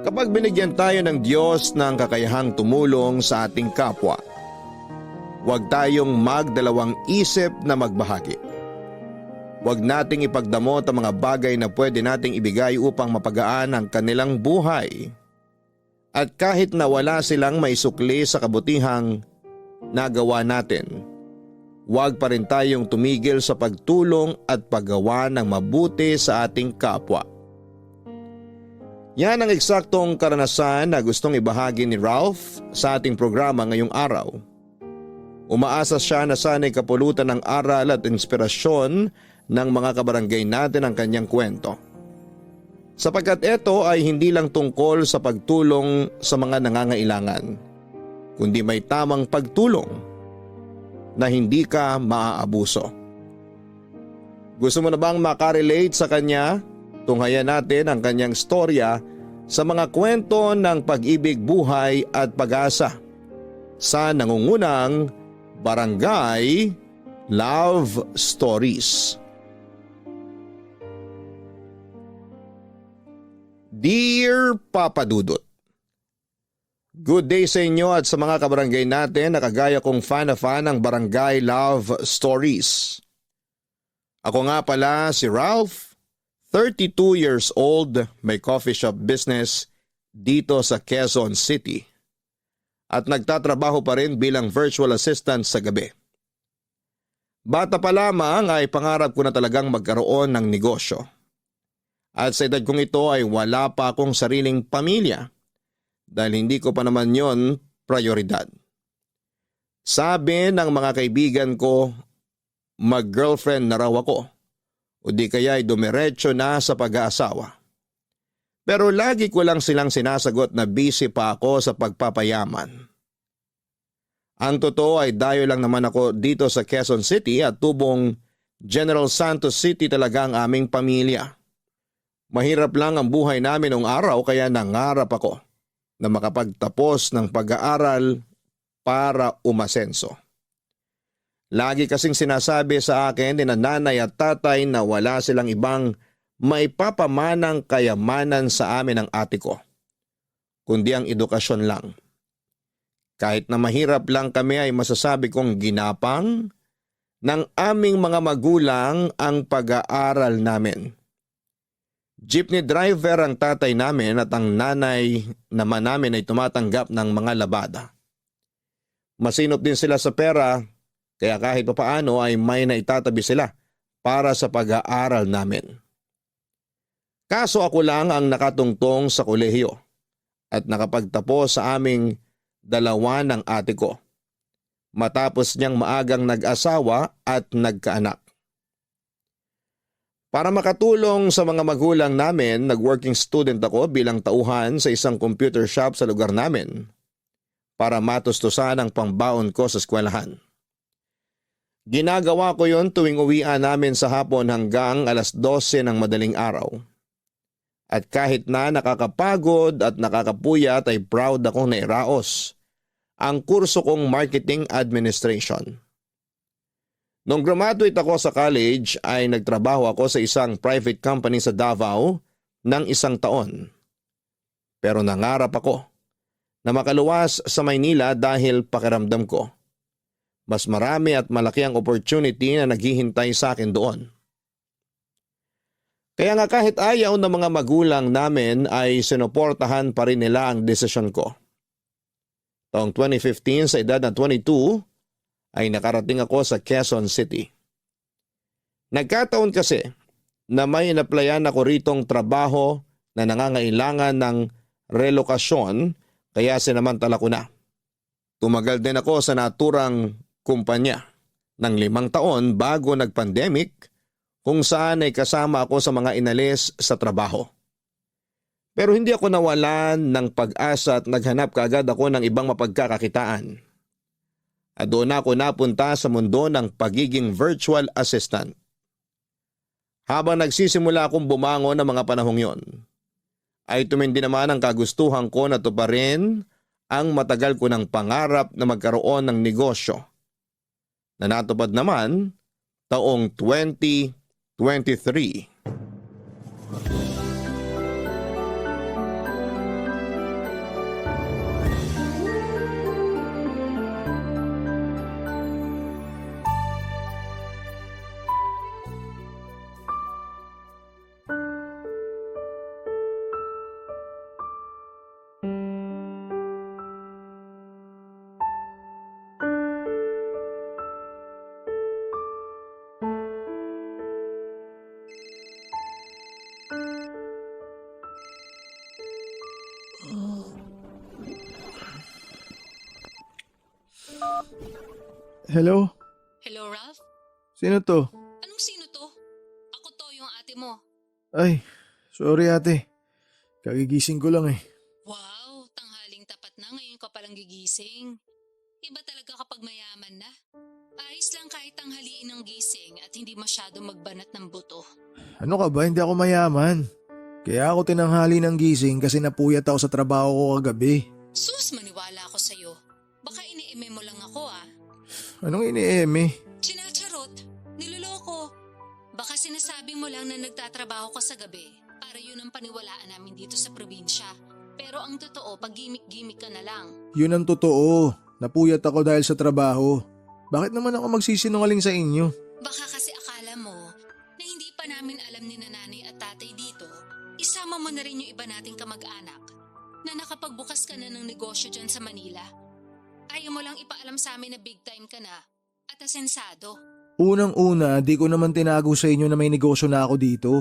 Kapag binigyan tayo ng Diyos ng kakayahang tumulong sa ating kapwa, huwag tayong magdalawang isip na magbahagi. Huwag nating ipagdamot ang mga bagay na pwede nating ibigay upang mapagaan ang kanilang buhay. At kahit na wala silang maisukli sa kabutihang nagawa natin, huwag pa rin tayong tumigil sa pagtulong at paggawa ng mabuti sa ating kapwa. Yan ang eksaktong karanasan na gustong ibahagi ni Ralph sa ating programa ngayong araw. Umaasa siya na sana'y kapulutan ng aral at inspirasyon ng mga kabarangay natin ang kanyang kwento. Sapagkat ito ay hindi lang tungkol sa pagtulong sa mga nangangailangan, kundi may tamang pagtulong na hindi ka maaabuso. Gusto mo na bang makarelate sa kanya? Tunghayan natin ang kanyang storya sa mga kwento ng pag-ibig, buhay at pag-asa sa nangungunang Barangay Love Stories. Dear Papa Dudut, good day sa inyo at sa mga kabarangay natin na kagaya kong fan na fan ng Barangay Love Stories. Ako nga pala si Ralph, 32 years old, may coffee shop business dito sa Quezon City at nagtatrabaho pa rin bilang virtual assistant sa gabi. Bata pa lamang ay pangarap ko na talagang magkaroon ng negosyo. At sa edad kong ito ay wala pa akong sariling pamilya dahil hindi ko pa naman yon prioridad. Sabi ng mga kaibigan ko, mag-girlfriend na raw ako o di kaya ay dumiretso na sa pag-aasawa. Pero lagi ko lang silang sinasagot na busy pa ako sa pagpapayaman. Ang totoo ay dayo lang naman ako dito sa Quezon City at tubong General Santos City talaga ang aming pamilya. Mahirap lang ang buhay namin noong araw kaya nangarap ako na makapagtapos ng pag-aaral para umasenso. Lagi kasing sinasabi sa akin ni nanay at tatay na wala silang ibang maipapamanang kayamanan sa amin ng ate ko, kundi ang edukasyon lang. Kahit na mahirap lang kami ay masasabi kong ginapang ng aming mga magulang ang pag-aaral namin. Jeepney driver ang tatay namin at ang nanay naman namin ay tumatanggap ng mga labada. Masinop din sila sa pera kaya kahit papaano ay may naitatabi sila para sa pag-aaral namin. Kaso ako lang ang nakatungtong sa kolehiyo at nakapagtapos sa aming dalawa ng ate ko. Matapos niyang maagang nag-asawa at nagkaanak. Para makatulong sa mga magulang namin, nag-working student ako bilang tauhan sa isang computer shop sa lugar namin para matustusan ang pangbaon ko sa eskwelahan. Ginagawa ko yon tuwing uwian namin sa hapon hanggang alas 12 ng madaling araw. At kahit na nakakapagod at nakakapuyat ay proud akong nairaos ang kurso kong marketing administration. Nung graduate ako sa college ay nagtrabaho ako sa isang private company sa Davao ng 1 taon. Pero nangarap ako na makaluwas sa Maynila dahil pakiramdam ko mas marami at malaki ang opportunity na naghihintay sa akin doon. Kaya nga kahit ayaw ng mga magulang namin ay sinuportahan pa rin nila ang desisyon ko. Taong 2015 sa edad na 22 ay nakarating ako sa Quezon City. Nagkataon kasi na may inaplayan ako ritong trabaho na nangangailangan ng relokasyon kaya sinamantala ko na. Tumagal din ako sa naturang kumpanya ng 5 taon bago nag-pandemic kung saan ay kasama ako sa mga inalis sa trabaho. Pero hindi ako nawalan ng pag-asa at naghanap kaagad ako ng ibang mapagkakakitaan. At doon ako napunta sa mundo ng pagiging virtual assistant. Habang nagsisimula akong bumangon ng mga panahong yon, ay tumindi naman ang kagustuhan ko na tuparin ang matagal ko ng pangarap na magkaroon ng negosyo na natupad naman taong 2023. Hello? Hello, Ralph? Sino to? Anong sino to? Ako to, yung ate mo. Ay, sorry ate. Kagigising ko lang eh. Wow, tanghaling tapat na ngayon ka palang gigising. Iba talaga kapag mayaman na. Ayos lang kahit tanghaliin ng gising at hindi masyado magbanat ng buto. Ano ka ba? Hindi ako mayaman. Kaya ako tinanghali ng gising kasi napuyat ako sa trabaho ko kagabi. Sus, maniwala ako sa'yo. Baka iniime mo lang ako ah. Anong inieme? Sinacharot, niloloko. Baka sinasabi mo lang na nagtatrabaho ka sa gabi para yun ang paniwalaan namin dito sa probinsya. Pero ang totoo, pag gimmick-gimmick ka na lang. Yun ang totoo. Napuyat ako dahil sa trabaho. Bakit naman ako magsisinungaling sa inyo? Baka kasi akala mo na hindi pa namin alam ni nanay at tatay dito, isama mo na rin yung iba nating kamag-anak na nakapagbukas ka na ng negosyo dyan sa Manila. Ayaw mo lang ipaalam sa amin na big time ka na at asensado. Unang-una, di ko naman tinago sa inyo na may negosyo na ako dito.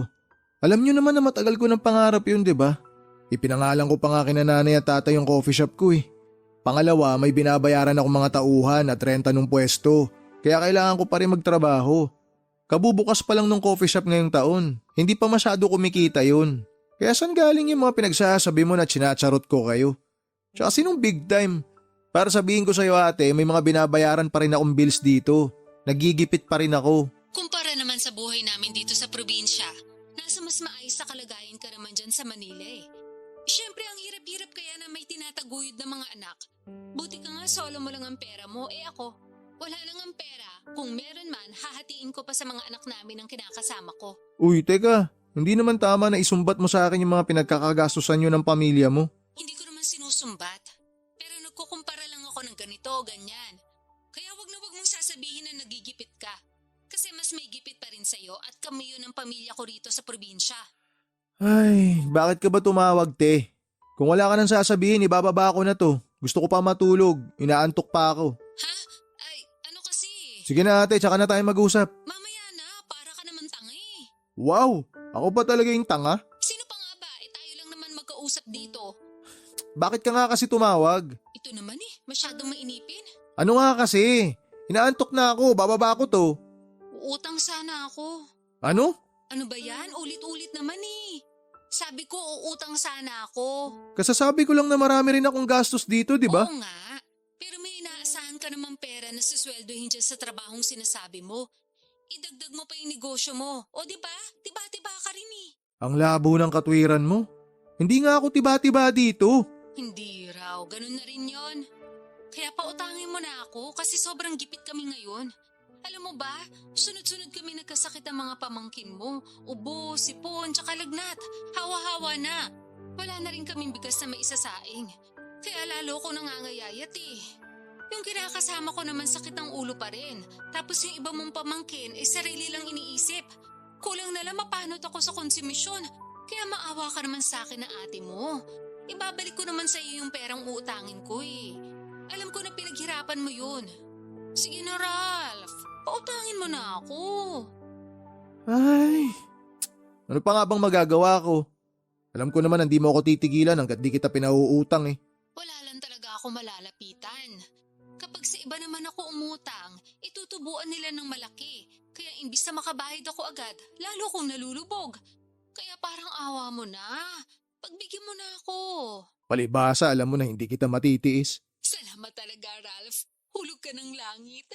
Alam nyo naman na matagal ko ng pangarap yun, di ba? Ipinangalan ko pa nga kina nanay at tatay yung coffee shop ko eh. Pangalawa, may binabayaran akong mga tauhan at renta ng pwesto. Kaya kailangan ko pa rin magtrabaho. Kabubukas pa lang ng coffee shop ngayong taon. Hindi pa masyado kumikita yun. Kaya saan galing yung mga pinagsasabi mo na sinacharot ko kayo? Tsaka sinong big time? Para sabihin ko sa'yo ate, may mga binabayaran pa rin akong bills dito. Nagigipit pa rin ako. Kumpara naman sa buhay namin dito sa probinsya, nasa mas maayos na kalagayan ka naman dyan sa Manila eh. Siyempre ang hirap-hirap kaya na may tinataguyod na mga anak. Buti ka nga solo mo lang ang pera mo, ako, wala lang ang pera. Kung meron man, hahatiin ko pa sa mga anak namin ang kinakasama ko. Uy, teka. Hindi naman tama na isumbat mo sa akin yung mga pinagkakagastusan nyo ng pamilya mo. Hindi ko naman sinusumbat. Pero nagkukumpara lang ako ng ganito, ganyan. Kaya wag na wag mong sasabihin na nagigipit ka. Kasi mas may gipit pa rin sa'yo at kami yun ang pamilya ko rito sa probinsya. Ay, bakit ka ba tumawag, te? Kung wala ka nang sasabihin, ibababa ko na to. Gusto ko pa matulog. Inaantok pa ako. Ha? Ay, ano kasi? Sige na ate, tsaka na tayo mag-usap. Mamaya na, para ka naman tanga eh. Wow, ako pa talaga yung tanga? Sino pa nga ba? Tayo lang naman magkausap dito. Bakit ka nga kasi tumawag? Ito naman masyadong mainipin. Ano nga kasi? Inaantok na ako, bababa ko to. Uutang sana ako. Ano? Ano ba yan? Ulit-ulit naman Sabi ko, uutang sana ako. Kasasabi ko lang na marami rin akong gastos dito, di ba? Oo nga. Pero may inaasahan ka naman pera na sasweldohin dyan sa trabahong sinasabi mo. Idagdag mo pa yung negosyo mo. O diba? Tiba-tiba ka rin Ang labo ng katwiran mo. Hindi nga ako tiba-tiba dito. Hindi raw. Ganun na rin yon. Kaya pautangin mo na ako kasi sobrang gipit kami ngayon. Alam mo ba, sunod-sunod kami nagkasakit ang mga pamangkin mo. Ubo, sipon, tsaka lagnat. Hawa-hawa na. Wala na rin kaming bigas na maisasaing. Kaya lalo ko nangangayayat Yung kinakasama ko naman sakit ang ulo pa rin. Tapos yung iba mong pamangkin sarili lang iniisip. Kulang na lang mapanot ako sa konsumisyon. Kaya maawa ka naman sa akin na ate mo. Ibabalik ko naman sa iyo yung perang uutangin ko Alam ko na pinaghirapan mo yun. Sige na Ralph, pautangin mo na ako. Ay, ano pa nga bang magagawa ko? Alam ko naman hindi mo ako titigilan hanggat di kita pinauutang Wala lang talaga ako malalapitan. Kapag sa iba naman ako umutang, itutubuan nila ng malaki. Kaya imbis na makabayad ako agad, lalo kong nalulubog. Kaya parang awa mo na. Pagbigyan mo na ako. Palibhasa, alam mo na hindi kita matitiis. Salamat talaga Ralph. Hulog ka ng langit.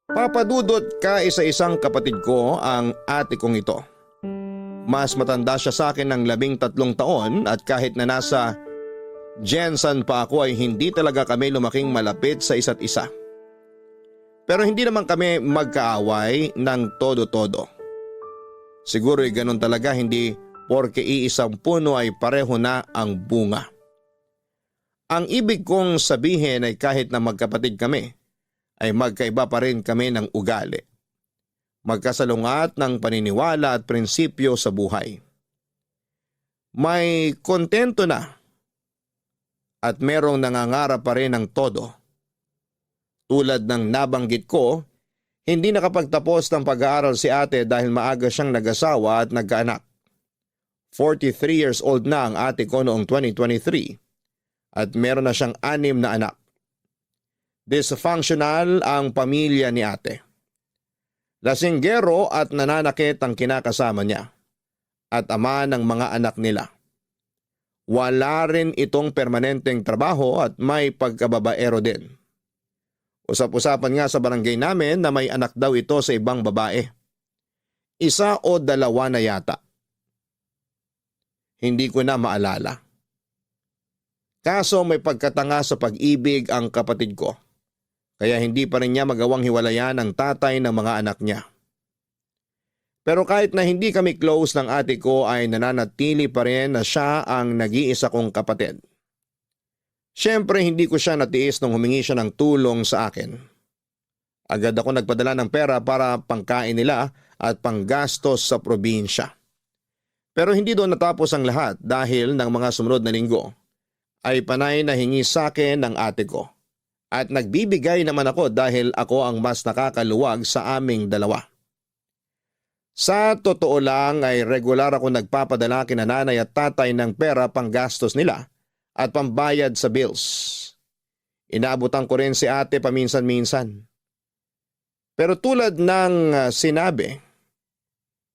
Papadudot ka isa-isang kapatid ko ang ate kong ito. Mas matanda siya sa akin ng 13 taon at kahit na nasa Jensen pa ako ay hindi talaga kami lumaking malapit sa isa't isa. Pero hindi naman kami magkaaway ng todo-todo. Siguro ay ganun talaga, hindi porke iisang puno ay pareho na ang bunga. Ang ibig kong sabihin ay kahit na magkapatid kami, ay magkaiba pa rin kami ng ugali. Magkasalungat ng paniniwala at prinsipyo sa buhay. May kontento na at merong nangangarap pa rin ng todo. Tulad ng nabanggit ko, hindi nakapagtapos ng pag-aaral si ate dahil maaga siyang nag-asawa at nagkaanak. 43 years old na ang ate ko noong 2023 at meron na siyang 6 na anak. Dysfunctional ang pamilya ni ate. Lasinggero at nananakit ang kinakasama niya at ama ng mga anak nila. Wala rin itong permanenteng trabaho at may pagkababaero din. Usap-usapan nga sa barangay namin na may anak daw ito sa ibang babae. 1 o 2 na yata. Hindi ko na maalala. Kaso may pagkatanga sa pag-ibig ang kapatid ko. Kaya hindi pa rin niya magawang hiwalayan ang tatay ng mga anak niya. Pero kahit na hindi kami close ng ate ko ay nananatili pa rin na siya ang nag-iisa kong kapatid. Siyempre hindi ko siya natiis nung humingi siya ng tulong sa akin. Agad ako nagpadala ng pera para pangkain nila at panggastos sa probinsya. Pero hindi doon natapos ang lahat dahil ng mga sumunod na linggo ay panay na hingi sa akin ng ate ko. At nagbibigay naman ako dahil ako ang mas nakakaluwag sa aming dalawa. Sa totoo lang ay regular ako nagpapadala kina nanay at tatay ng pera panggastos nila at pambayad sa bills. Inaabutan ko rin si ate paminsan-minsan. Pero tulad ng sinabi,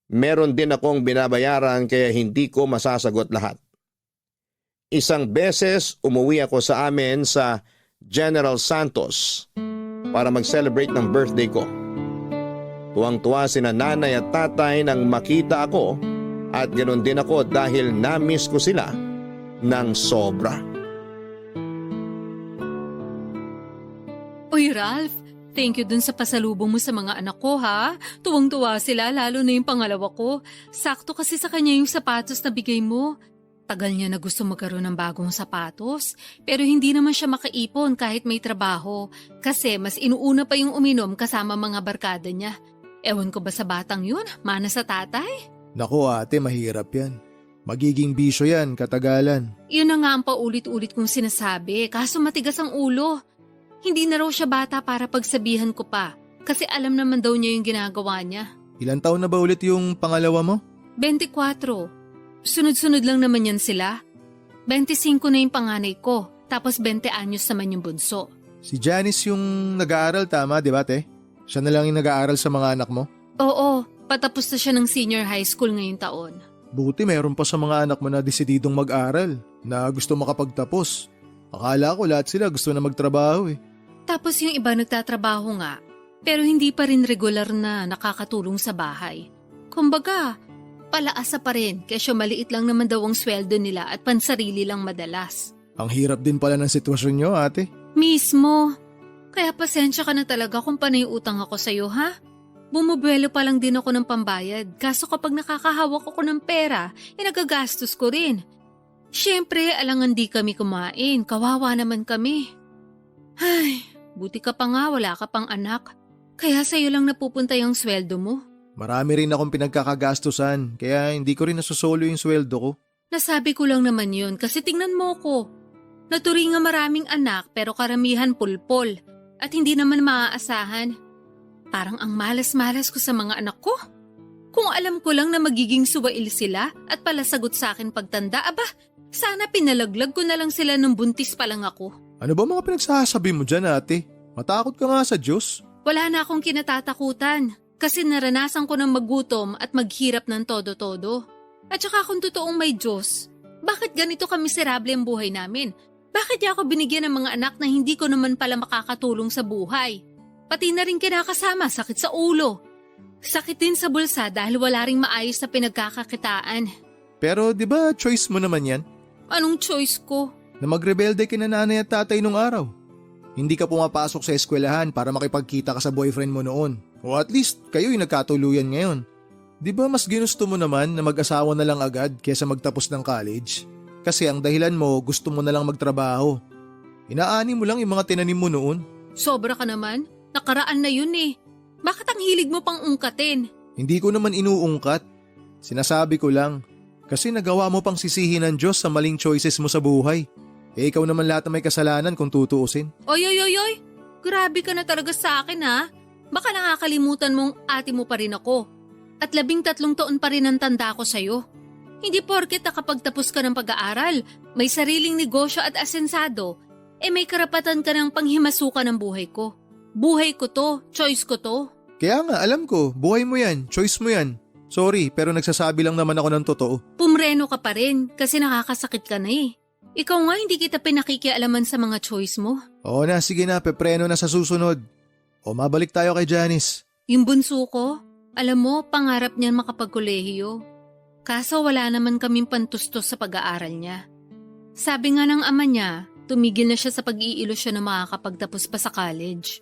meron din akong binabayaran kaya hindi ko masasagot lahat. 1 beses umuwi ako sa amin sa General Santos para mag-celebrate ng birthday ko. Tuwang-tuwa sina nanay at tatay nang makita ako at ganoon din ako dahil na-miss ko sila ng sobra. Uy, Ralph, thank you dun sa pasalubong mo sa mga anak ko, ha? Tuwang-tuwa sila, lalo na yung pangalawa ko. Sakto kasi sa kanya yung sapatos na bigay mo. Tagal niya na gusto magkaroon ng bagong sapatos, pero hindi naman siya makaipon kahit may trabaho kasi mas inuuna pa yung uminom kasama mga barkada niya. Ewan ko ba sa batang yun? Mana sa tatay? Naku ate, mahirap yan. Magiging bisyo yan, katagalan. Yun na nga ang paulit-ulit kong sinasabi, kaso matigas ang ulo. Hindi na raw siya bata para pagsabihan ko pa kasi alam naman daw niya yung ginagawa niya. Ilan taon na ba ulit yung pangalawa mo? 24. Sunod-sunod lang naman yan sila. 25 na yung panganay ko, tapos 20 anyos naman yung bunso. Si Janice yung nag-aaral, tama di ba te? Siya na lang yung nag-aaral sa mga anak mo? Oo, patapos na siya ng senior high school ngayong taon. Buti mayroon pa sa mga anak mo na desididong mag-aral, na gusto makapagtapos. Akala ko lahat sila gusto na magtrabaho eh. Tapos yung iba nagtatrabaho nga, pero hindi pa rin regular na nakakatulong sa bahay. Kumbaga, palaasa pa rin kesyo maliit lang naman daw ang sweldo nila at pansarili lang madalas. Ang hirap din pala ng sitwasyon nyo ate. Mismo. Kaya pasensya ka na talaga kung panay utang ako sa'yo, ha? Bumubuelo pa lang din ako ng pambayad, kaso kapag nakakahawak ako ng pera, nagagastos ko rin. Siyempre, alangan di kami kumain, kawawa naman kami. Ay, buti ka pa nga, wala ka pang anak. Kaya sa'yo lang napupunta yung sweldo mo. Marami rin akong pinagkakagastusan, kaya hindi ko rin nasosolo yung sweldo ko. Nasabi ko lang naman yun kasi tingnan mo ko. Naturi nga maraming anak pero karamihan pulpol at hindi naman maaasahan. Parang ang malas-malas ko sa mga anak ko. Kung alam ko lang na magiging suwail sila at palasagot sa akin pagtanda, aba, sana pinalaglag ko na lang sila nung buntis pa lang ako. Ano ba mga pinagsasabi mo dyan ate? Matakot ka nga sa Diyos. Wala na akong kinatatakutan. Kasi naranasan ko ng magutom at maghirap ng todo-todo. At saka kung totoong may Diyos, bakit ganito kamiserable ang buhay namin? Bakit niya ako binigyan ng mga anak na hindi ko naman pala makakatulong sa buhay? Pati na rin kinakasama, sakit sa ulo. Sakit din sa bulsa dahil wala ring maayos na pinagkakakitaan. Pero di ba choice mo naman yan? Anong choice ko? Na magrebelde kina nanay at tatay nung araw. Hindi ka pumapasok sa eskwelahan para makipagkita ka sa boyfriend mo noon. O at least kayo'y nagkatuluyan ngayon. Di ba mas ginusto mo naman na mag-asawa na lang agad kesa magtapos ng college? Kasi ang dahilan mo gusto mo na lang magtrabaho. Inaani mo lang yung mga tinanim mo noon. Sobra ka naman. Nakaraan na yun eh. Bakit ang hilig mo pang ungkatin? Hindi ko naman inuungkat. Sinasabi ko lang. Kasi nagawa mo pang sisihin ng Diyos sa maling choices mo sa buhay. Eh ikaw naman lahat na may kasalanan kung tutuusin. Oy! Grabe ka na talaga sa akin ha. Baka nakakalimutan mong ate mo pa rin ako. At 13 taon pa rin ang tanda ko sa'yo. Hindi porket nakapagtapos ka ng pag-aaral, may sariling negosyo at asensado, may karapatan ka ng panghimasukan ng buhay ko. Buhay ko to, choice ko to. Kaya nga, alam ko, buhay mo yan, choice mo yan. Sorry, pero nagsasabi lang naman ako ng totoo. Pumreno ka pa rin kasi nakakasakit ka na eh. Ikaw nga hindi kita pinakikialaman sa mga choice mo. Oo na, sige na, pepreno na sa susunod. O mabalik tayo kay Janice. Yung bunso ko, alam mo, pangarap niyan makapagkolehiyo. Kaso wala naman kaming pantustos sa pag-aaral niya. Sabi nga ng ama niya, tumigil na siya sa pag-iilusyon na makakapagtapos pa sa college.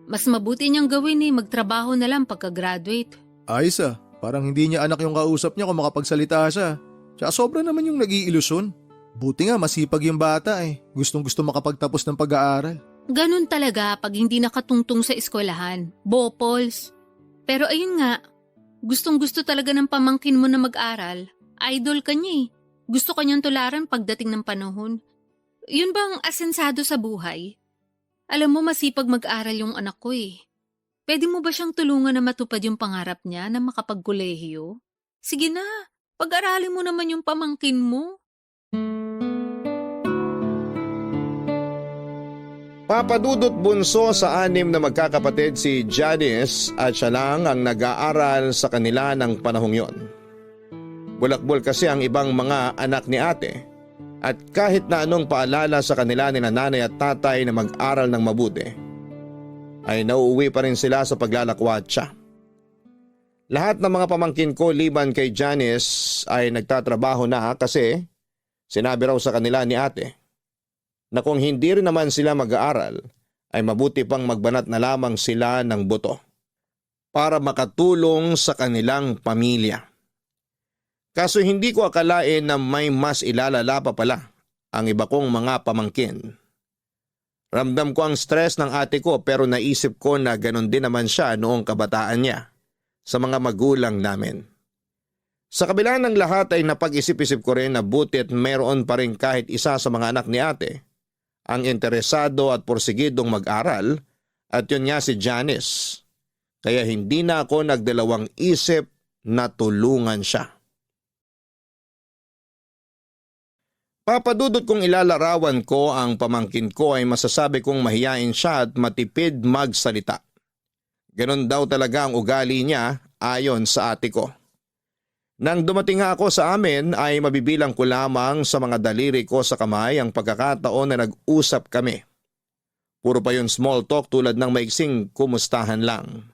Mas mabuti niyang gawin magtrabaho na lang pagka-graduate. Ayos ah, parang hindi niya anak yung kausap niya kung makapagsalita siya. Tsaka sobra naman yung nag-iilusyon. Buti nga masipag yung bata Gustong gusto makapagtapos ng pag-aaral. Ganun talaga pag hindi nakatungtong sa eskwelahan. Bopols. Pero ayun nga, gustong gusto talaga ng pamangkin mo na mag-aral. Idol ka niya Gusto kanyang tularan pagdating ng panahon. Yun bang asensado sa buhay? Alam mo masipag mag-aral yung anak ko Pwede mo ba siyang tulungan na matupad yung pangarap niya na makapagkolehiyo? Sige na, pag-aralin mo naman yung pamangkin mo. Papadudot bunso sa 6 na magkakapatid si Janice at siya lang ang nag-aaral sa kanila ng panahong yon. Bulakbol kasi ang ibang mga anak ni ate at kahit na anong paalala sa kanila ni nanay at tatay na mag-aral ng mabuti, ay nauuwi pa rin sila sa paglalakwatsa. Lahat ng mga pamangkin ko liban kay Janice ay nagtatrabaho na kasi sinabi raw sa kanila ni ate na kung hindi rin naman sila mag-aaral ay mabuti pang magbanat na lamang sila ng buto para makatulong sa kanilang pamilya. Kaso hindi ko akalain na may mas ilalala pa pala ang iba kong mga pamangkin. Ramdam ko ang stress ng ate ko pero naisip ko na ganon din naman siya noong kabataan niya sa mga magulang namin. Sa kabila ng lahat ay napag-isip-isip ko rin na butit meron pa rin kahit isa sa mga anak ni ate ang interesado at porsigidong mag-aral at yun nga si Janice. Kaya hindi na ako nagdalawang isip na tulungan siya. Papadudot kong ilalarawan ko ang pamangkin ko ay masasabi kong mahiyain siya at matipid magsalita. Ganon daw talaga ang ugali niya ayon sa ate ko. Nang dumating nga ako sa amin ay mabibilang ko lamang sa mga daliri ko sa kamay ang pagkakataon na nag-usap kami. Puro pa yun small talk tulad ng maiksing kumustahan lang.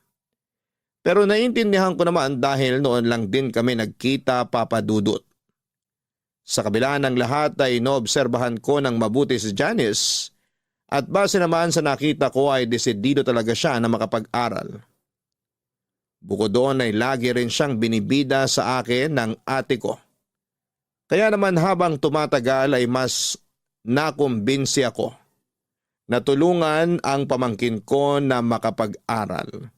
Pero naiintindihan ko naman dahil noon lang din kami nagkita, Papadudot. Sa kabila ng lahat ay noobserbahan ko ng mabuti si Janice at base naman sa nakita ko ay desidido talaga siya na makapag-aral. Bukod doon ay lagi rin siyang binibida sa akin ng ate ko. Kaya naman habang tumatagal ay mas nakumbinsi ako na tulungan ang pamangkin ko na makapag-aral.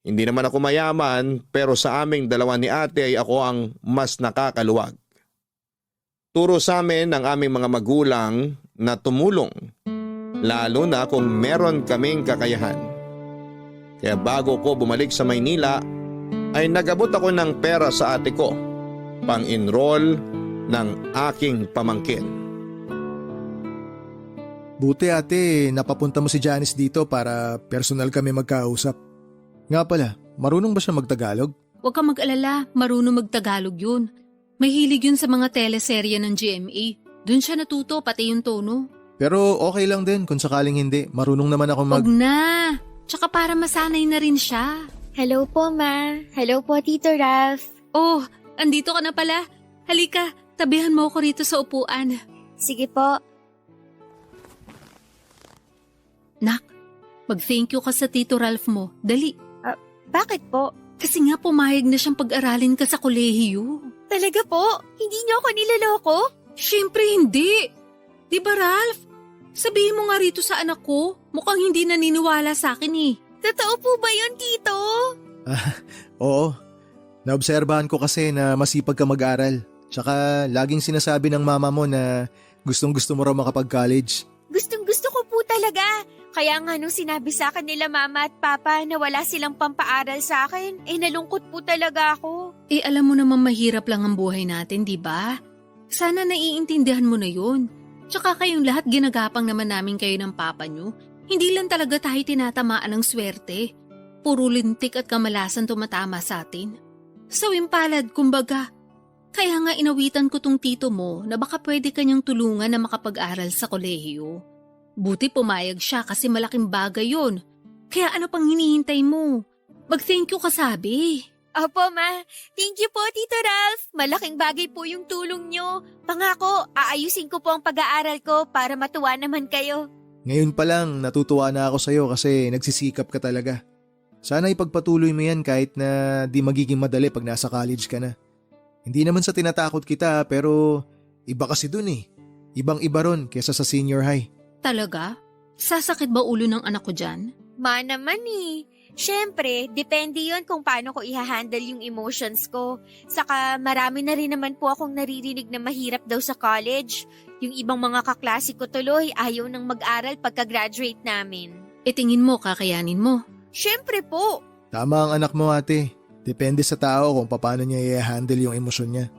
Hindi naman ako mayaman pero sa aming dalawa ni ate ay ako ang mas nakakaluwag. Turo sa amin ng aming mga magulang na tumulong, lalo na kung meron kaming kakayahan. Kaya bago ko bumalik sa Maynila, ay nagabot ako ng pera sa ate ko, pang-enroll ng aking pamangkin. Buti ate, napapunta mo si Janice dito para personal kami magkausap. Nga pala, marunong ba siya magtagalog? Huwag kang mag-alala, marunong magtagalog yun. Mahilig yun sa mga teleserye ng GMA. Doon siya natuto, pati yung tono. Pero okay lang din kung sakaling hindi. Marunong naman ako Huwag na! Tsaka para masanay na rin siya. Hello po, Ma. Hello po, Tito Ralph. Oh, andito ka na pala. Halika, tabihan mo ako rito sa upuan. Sige po. Nak, mag-thank you ka sa Tito Ralph mo. Dali. Bakit po? Kasi nga pumayag na siyang pag-aralin ka sa kolehiyo. Talaga po? Hindi niyo ako niloloko? Siyempre hindi. Di ba, Ralph? Sabihin mo nga rito sa anak ko, mukhang hindi naniniwala sa akin Totoo po ba yun, Tito? Oo. Naobserbahan ko kasi na masipag ka mag-aral. Tsaka laging sinasabi ng mama mo na gustong gusto mo raw makapag-college. Gustong gusto ko po talaga. Kaya nga nung sinabi sa akin nila mama at papa na wala silang pampaaral sa akin, nalungkot po talaga ako. Alam mo naman mahirap lang ang buhay natin, di ba? Sana naiintindihan mo na yun. Tsaka kayong lahat ginagapang naman namin kayo ng papa nyo. Hindi lang talaga tayo tinatamaan ng swerte. Puro lintik at kamalasan tumatama sa atin. Sawing palad, kumbaga. Kaya nga inawitan ko tong tito mo na baka pwede kanyang tulungan na makapag-aral sa kolehiyo. Buti pumayag siya kasi malaking bagay yun. Kaya ano pang hinihintay mo? Mag-thank you ka sabi. Opo ma, thank you po Tito Ralph. Malaking bagay po yung tulong nyo. Pangako, aayusin ko po ang pag-aaral ko para matuwa naman kayo. Ngayon pa lang natutuwa na ako sa'yo kasi nagsisikap ka talaga. Sana ipagpatuloy mo yan kahit na di magiging madali pag nasa college ka na. Hindi naman sa tinatakot kita pero iba kasi dun eh. Ibang-iba ron kesa sa senior high. Talaga? Sasakit ba ulo ng anak ko dyan? Ma naman eh. Siyempre, depende yon kung paano ko i-handle yung emotions ko. Saka marami na rin naman po akong naririnig na mahirap daw sa college. Yung ibang mga kaklase ko tuloy ayaw nang mag-aral pagka-graduate namin. Tingin mo kakayanin mo. Siyempre po. Tama ang anak mo ate. Depende sa tao kung paano niya i-handle yung emosyon niya.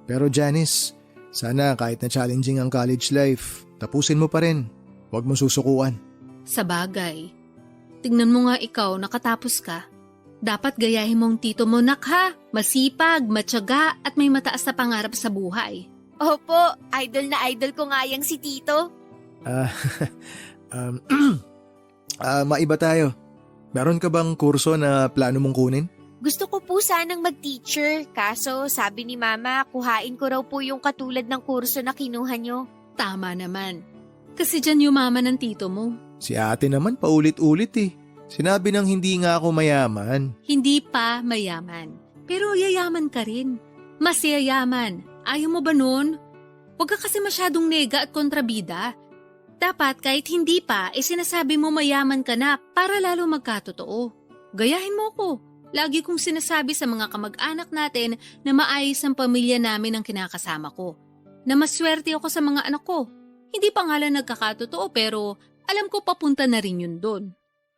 Pero Janice, sana kahit na challenging ang college life, tapusin mo pa rin. Huwag mo susukuan. Sa bagay. Tingnan mo nga ikaw, nakatapos ka. Dapat gayahin mong tito mo, nak ha. Masipag, matyaga at may mataas na pangarap sa buhay. Opo, idol na idol ko nga yang si Tito. Maiba tayo. Meron ka bang kurso na plano mong kunin? Gusto ko po sanang mag-teacher, kaso sabi ni Mama, kuhain ko raw po yung katulad ng kurso na kinuha nyo. Tama naman. Kasi dyan yumaman ng tito mo. Si ate naman paulit-ulit eh. Sinabi ng hindi nga ako mayaman. Hindi pa mayaman. Pero yayaman ka rin. Mas yayaman. Ayaw mo ba nun? Huwag ka kasi masyadong nega at kontrabida. Dapat kahit hindi pa, sinasabi mo mayaman ka na para lalo magkatotoo. Gayahin mo ko. Lagi kong sinasabi sa mga kamag-anak natin na maayos ang pamilya namin ang kinakasama ko. Na maswerte ako sa mga anak ko. Hindi pa nga lang nagkakatotoo pero alam ko papunta na rin yun doon.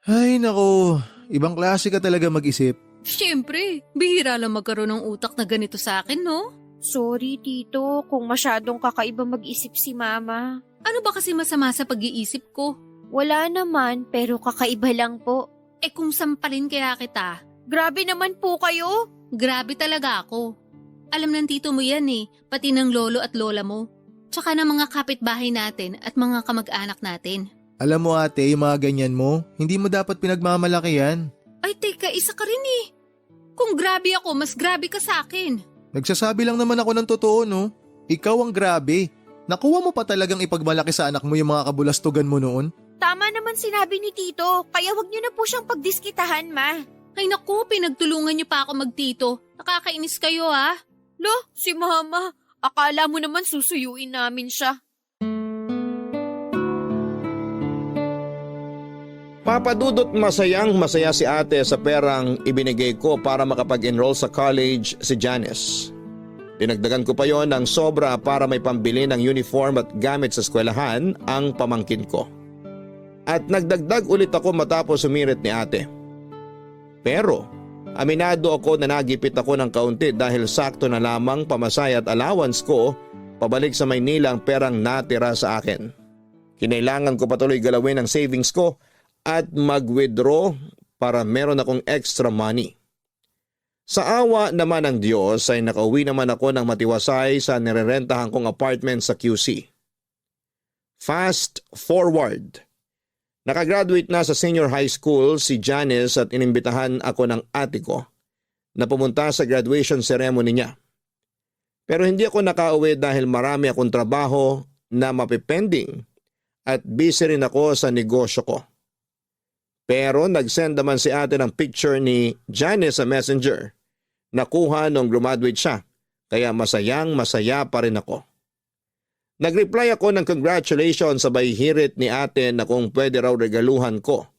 Ay nako, ibang klase ka talaga mag-isip. Siyempre, bihira lang magkaroon ng utak na ganito sa akin, no? Sorry, Tito, kung masyadong kakaiba mag-isip si Mama. Ano ba kasi masama sa pag-iisip ko? Wala naman, pero kakaiba lang po. Kung sampalin kaya kita, Grabe naman po kayo. grabe talaga ako. Alam ng tito mo yan pati ng lolo at lola mo. Tsaka ng mga kapitbahay natin at mga kamag-anak natin. Alam mo ate, yung mga ganyan mo, hindi mo dapat pinagmamalaki yan. Ay teka, isa ka rin Kung grabe ako, mas grabe ka sa akin. Nagsasabi lang naman ako ng totoo no. Ikaw ang grabe. Nakuha mo pa talagang ipagmalaki sa anak mo yung mga kabulastugan mo noon? Tama naman sinabi ni Tito, kaya wag niyo na po siyang pagdiskitahan, Ma. Ay naku, pinagtulungan niyo pa ako magtito. Nakakainis kayo Lo, si Mama. Akala mo naman susuyuin namin siya. Papadudot masayang-masaya si ate sa perang ibinigay ko para makapag-enroll sa college si Janice. Dinagdagan ko pa yon ng sobra para may pambili ng uniform at gamit sa eskwelahan ang pamangkin ko. At nagdagdag ulit ako matapos sumirit ni ate. Pero aminado ako na nagipit ako ng kaunti dahil sakto na lamang pamasaya at allowance ko pabalik sa Maynila ang perang natira sa akin. Kinailangan ko patuloy galawin ang savings ko at mag-withdraw para meron akong extra money. Sa awa naman ng Diyos ay nakauwi naman ako ng matiwasay sa nirerentahan kong apartment sa QC. Fast forward. Nakagraduate na sa senior high school si Janice at inimbitahan ako ng ate ko na pumunta sa graduation ceremony niya. Pero hindi ako nakauwi dahil marami akong trabaho na mapipending at busy rin ako sa negosyo ko. Pero nag-send naman si ate ng picture ni Janice sa messenger. Nakuha nung graduate siya, kaya masayang-masaya pa rin ako. Nag-reply ako ng congratulations sabay hirit ni ate na kung pwede raw regaluhan ko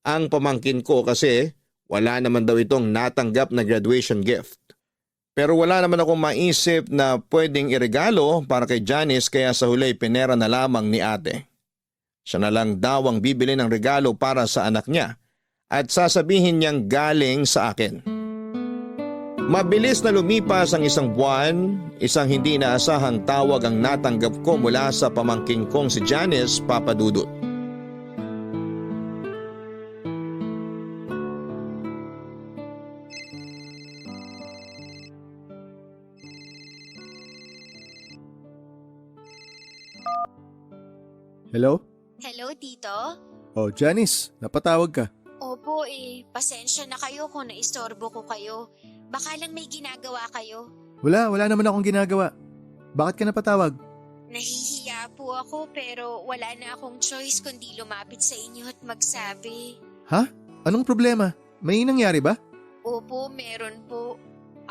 ang pamangkin ko kasi wala naman daw itong natanggap na graduation gift. Pero wala naman akong maisip na pwedeng iregalo para kay Janice kaya sa huli pinera na lamang ni ate. Siya na lang daw ang bibili ng regalo para sa anak niya at sasabihin niyang galing sa akin. Mabilis na lumipas ang isang buwan, isang hindi inaasahang tawag ang natanggap ko mula sa pamangking kong si Janice Papadudut. Hello? Hello, Tito? Oh, Janice, napatawag ka. Opo pasensya na kayo kung naistorbo ko kayo. Baka lang may ginagawa kayo. Wala naman akong ginagawa. Bakit ka napatawag? Nahihiya po ako pero wala na akong choice kundi lumapit sa inyo at magsabi. Ha? Anong problema? May nangyari ba? Opo, meron po.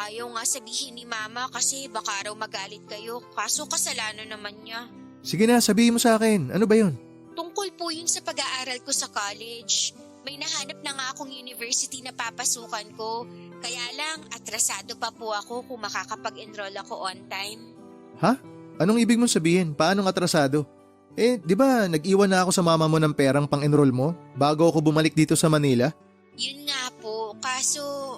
Ayaw nga sabihin ni Mama kasi baka raw magalit kayo kaso kasalanan naman niya. Sige na, sabihin mo sa akin. Ano ba yun? Tungkol po yun sa pag-aaral ko sa college. May nahanap na nga akong university na papasukan ko. Kaya lang, atrasado pa po ako kung makakapag-enroll ako on time. Ha? Anong ibig mong sabihin? Paanong atrasado? Di ba nag-iwan na ako sa mama mo ng perang pang-enroll mo bago ako bumalik dito sa Manila? Yun nga po, kaso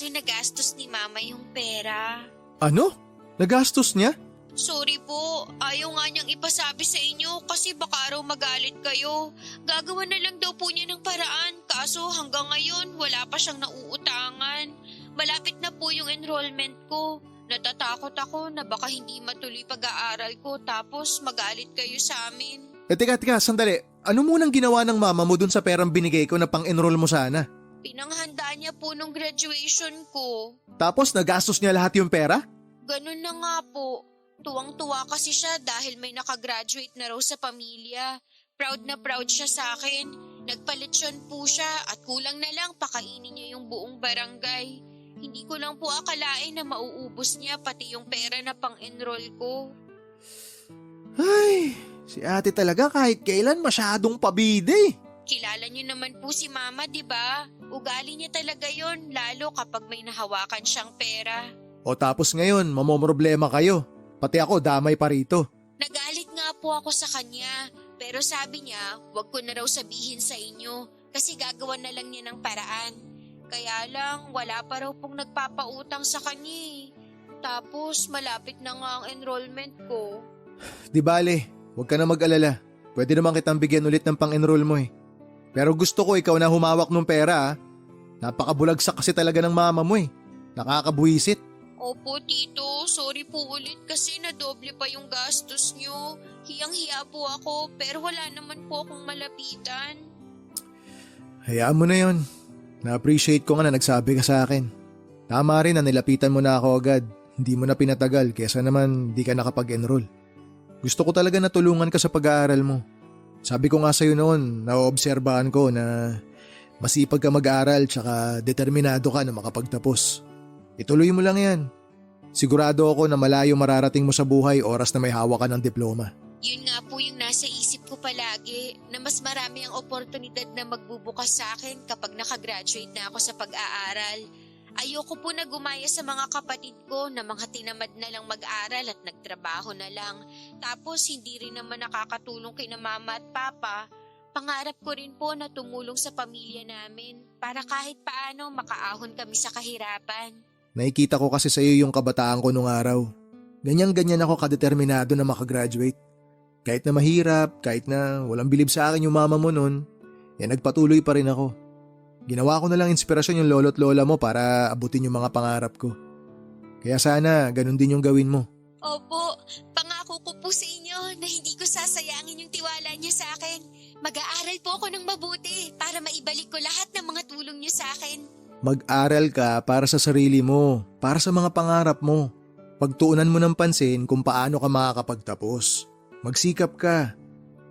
nagastos ni Mama yung pera. Ano? Nagastos niya? Sorry po, ayaw nga niyang ipasabi sa inyo kasi baka raw magalit kayo. Gagawa na lang daw po niya ng paraan kaso hanggang ngayon wala pa siyang nauutangan. Malapit na po yung enrollment ko. Natatakot ako na baka hindi matuloy pag-aaral ko tapos magalit kayo sa amin. Teka, sandali. Ano munang ginawa ng mama mo dun sa perang binigay ko na pang-enroll mo sana? Pinanghanda niya po nung graduation ko. Tapos nagastos niya lahat yung pera? Ganun na nga po. Tuwang-tuwa kasi siya dahil may nakagraduate na raw sa pamilya. Proud na proud siya sa akin. Nagpalitsyon po siya at kulang na lang pakainin niya yung buong barangay. Hindi ko lang po akalain na mauubos niya pati yung pera na pang-enroll ko. Ay, si ate talaga kahit kailan masyadong pabide. Kilala niyo naman po si Mama, di ba? Ugali niya talaga yon lalo kapag may nahawakan siyang pera. O tapos ngayon, mamomroblema kayo. Pati ako damay pa rito. Nagalit nga po ako sa kanya, pero sabi niya, wag ko na raw sabihin sa inyo kasi gagawan na lang niya ng paraan. Kaya lang, wala pa raw pong nagpapautang sa kanya eh. Tapos, malapit na nga ang enrollment ko. Di bale, huwag ka na mag-alala. Pwede naman kitang bigyan ulit ng pang-enroll mo eh. Pero gusto ko ikaw na humawak ng pera ah. Napakabulagsak kasi talaga ng mama mo eh. Nakakabuwisit. Opo, Tito. Sorry po ulit kasi nadoble pa yung gastos nyo. Hiyang-hiya po ako pero wala naman po akong malapitan. Hayaan mo na yon. Na-appreciate ko nga na nagsabi ka sa akin. Tama rin na nilapitan mo na ako agad. Hindi mo na pinatagal kesa naman di ka nakapag-enroll. Gusto ko talaga na tulungan ka sa pag-aaral mo. Sabi ko nga sa'yo noon, naoobserbahan ko na masipag ka mag-aaral tsaka determinado ka na makapagtapos. Ituloy mo lang yan. Sigurado ako na malayo mararating mo sa buhay oras na may hawak ka ng diploma. Yun nga po yung nasa isip ko palagi na mas marami ang oportunidad na magbubukas sa akin kapag nakagraduate na ako sa pag-aaral. Ayoko po na gumaya sa mga kapatid ko na mga tinamad na lang mag-aral at nagtrabaho na lang. Tapos hindi rin naman nakakatulong kina Mama at Papa. Pangarap ko rin po na tumulong sa pamilya namin para kahit paano makaahon kami sa kahirapan. Nakikita ko kasi sa iyo yung kabataan ko nung araw. Ganyan-ganyan ako kadeterminado na makagraduate. Kahit na mahirap, kahit na walang bilib sa akin yung mama mo nun, nagpatuloy pa rin ako. Ginawa ko na lang inspirasyon yung lolo't lola mo para abutin yung mga pangarap ko. Kaya sana ganun din yung gawin mo. Opo, pangako ko po sa inyo na hindi ko sasayangin yung tiwala niyo sa akin. Mag-aaral po ako ng mabuti para maibalik ko lahat ng mga tulong niyo sa akin. Mag-aral ka para sa sarili mo, para sa mga pangarap mo. Pagtuunan mo ng pansin kung paano ka makakapagtapos. Magsikap ka.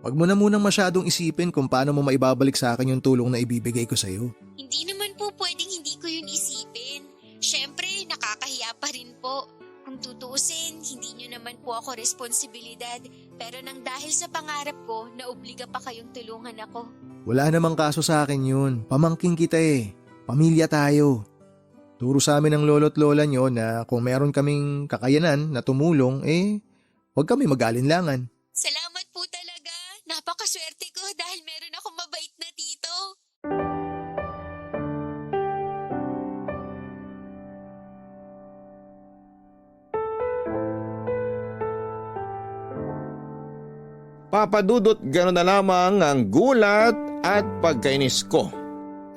Huwag mo na munang masyadong isipin kung paano mo maibabalik sa akin yung tulong na ibibigay ko sa'yo. Hindi naman po pwedeng hindi ko yun isipin. Siyempre, nakakahiya pa rin po. Kung tutuusin, hindi nyo naman po ako responsibilidad. Pero nang dahil sa pangarap ko, naobliga pa kayong tulungan ako. Wala namang kaso sa akin yun. Pamangking kita eh. Pamilya tayo. Turo sa amin ng lolo't lola nyo na kung meron kaming kakayanan na tumulong, huwag kami mag-alinlangan. Salamat po talaga. Napakaswerte ko Papadudot gano'n na lamang ang gulat at pagkainis ko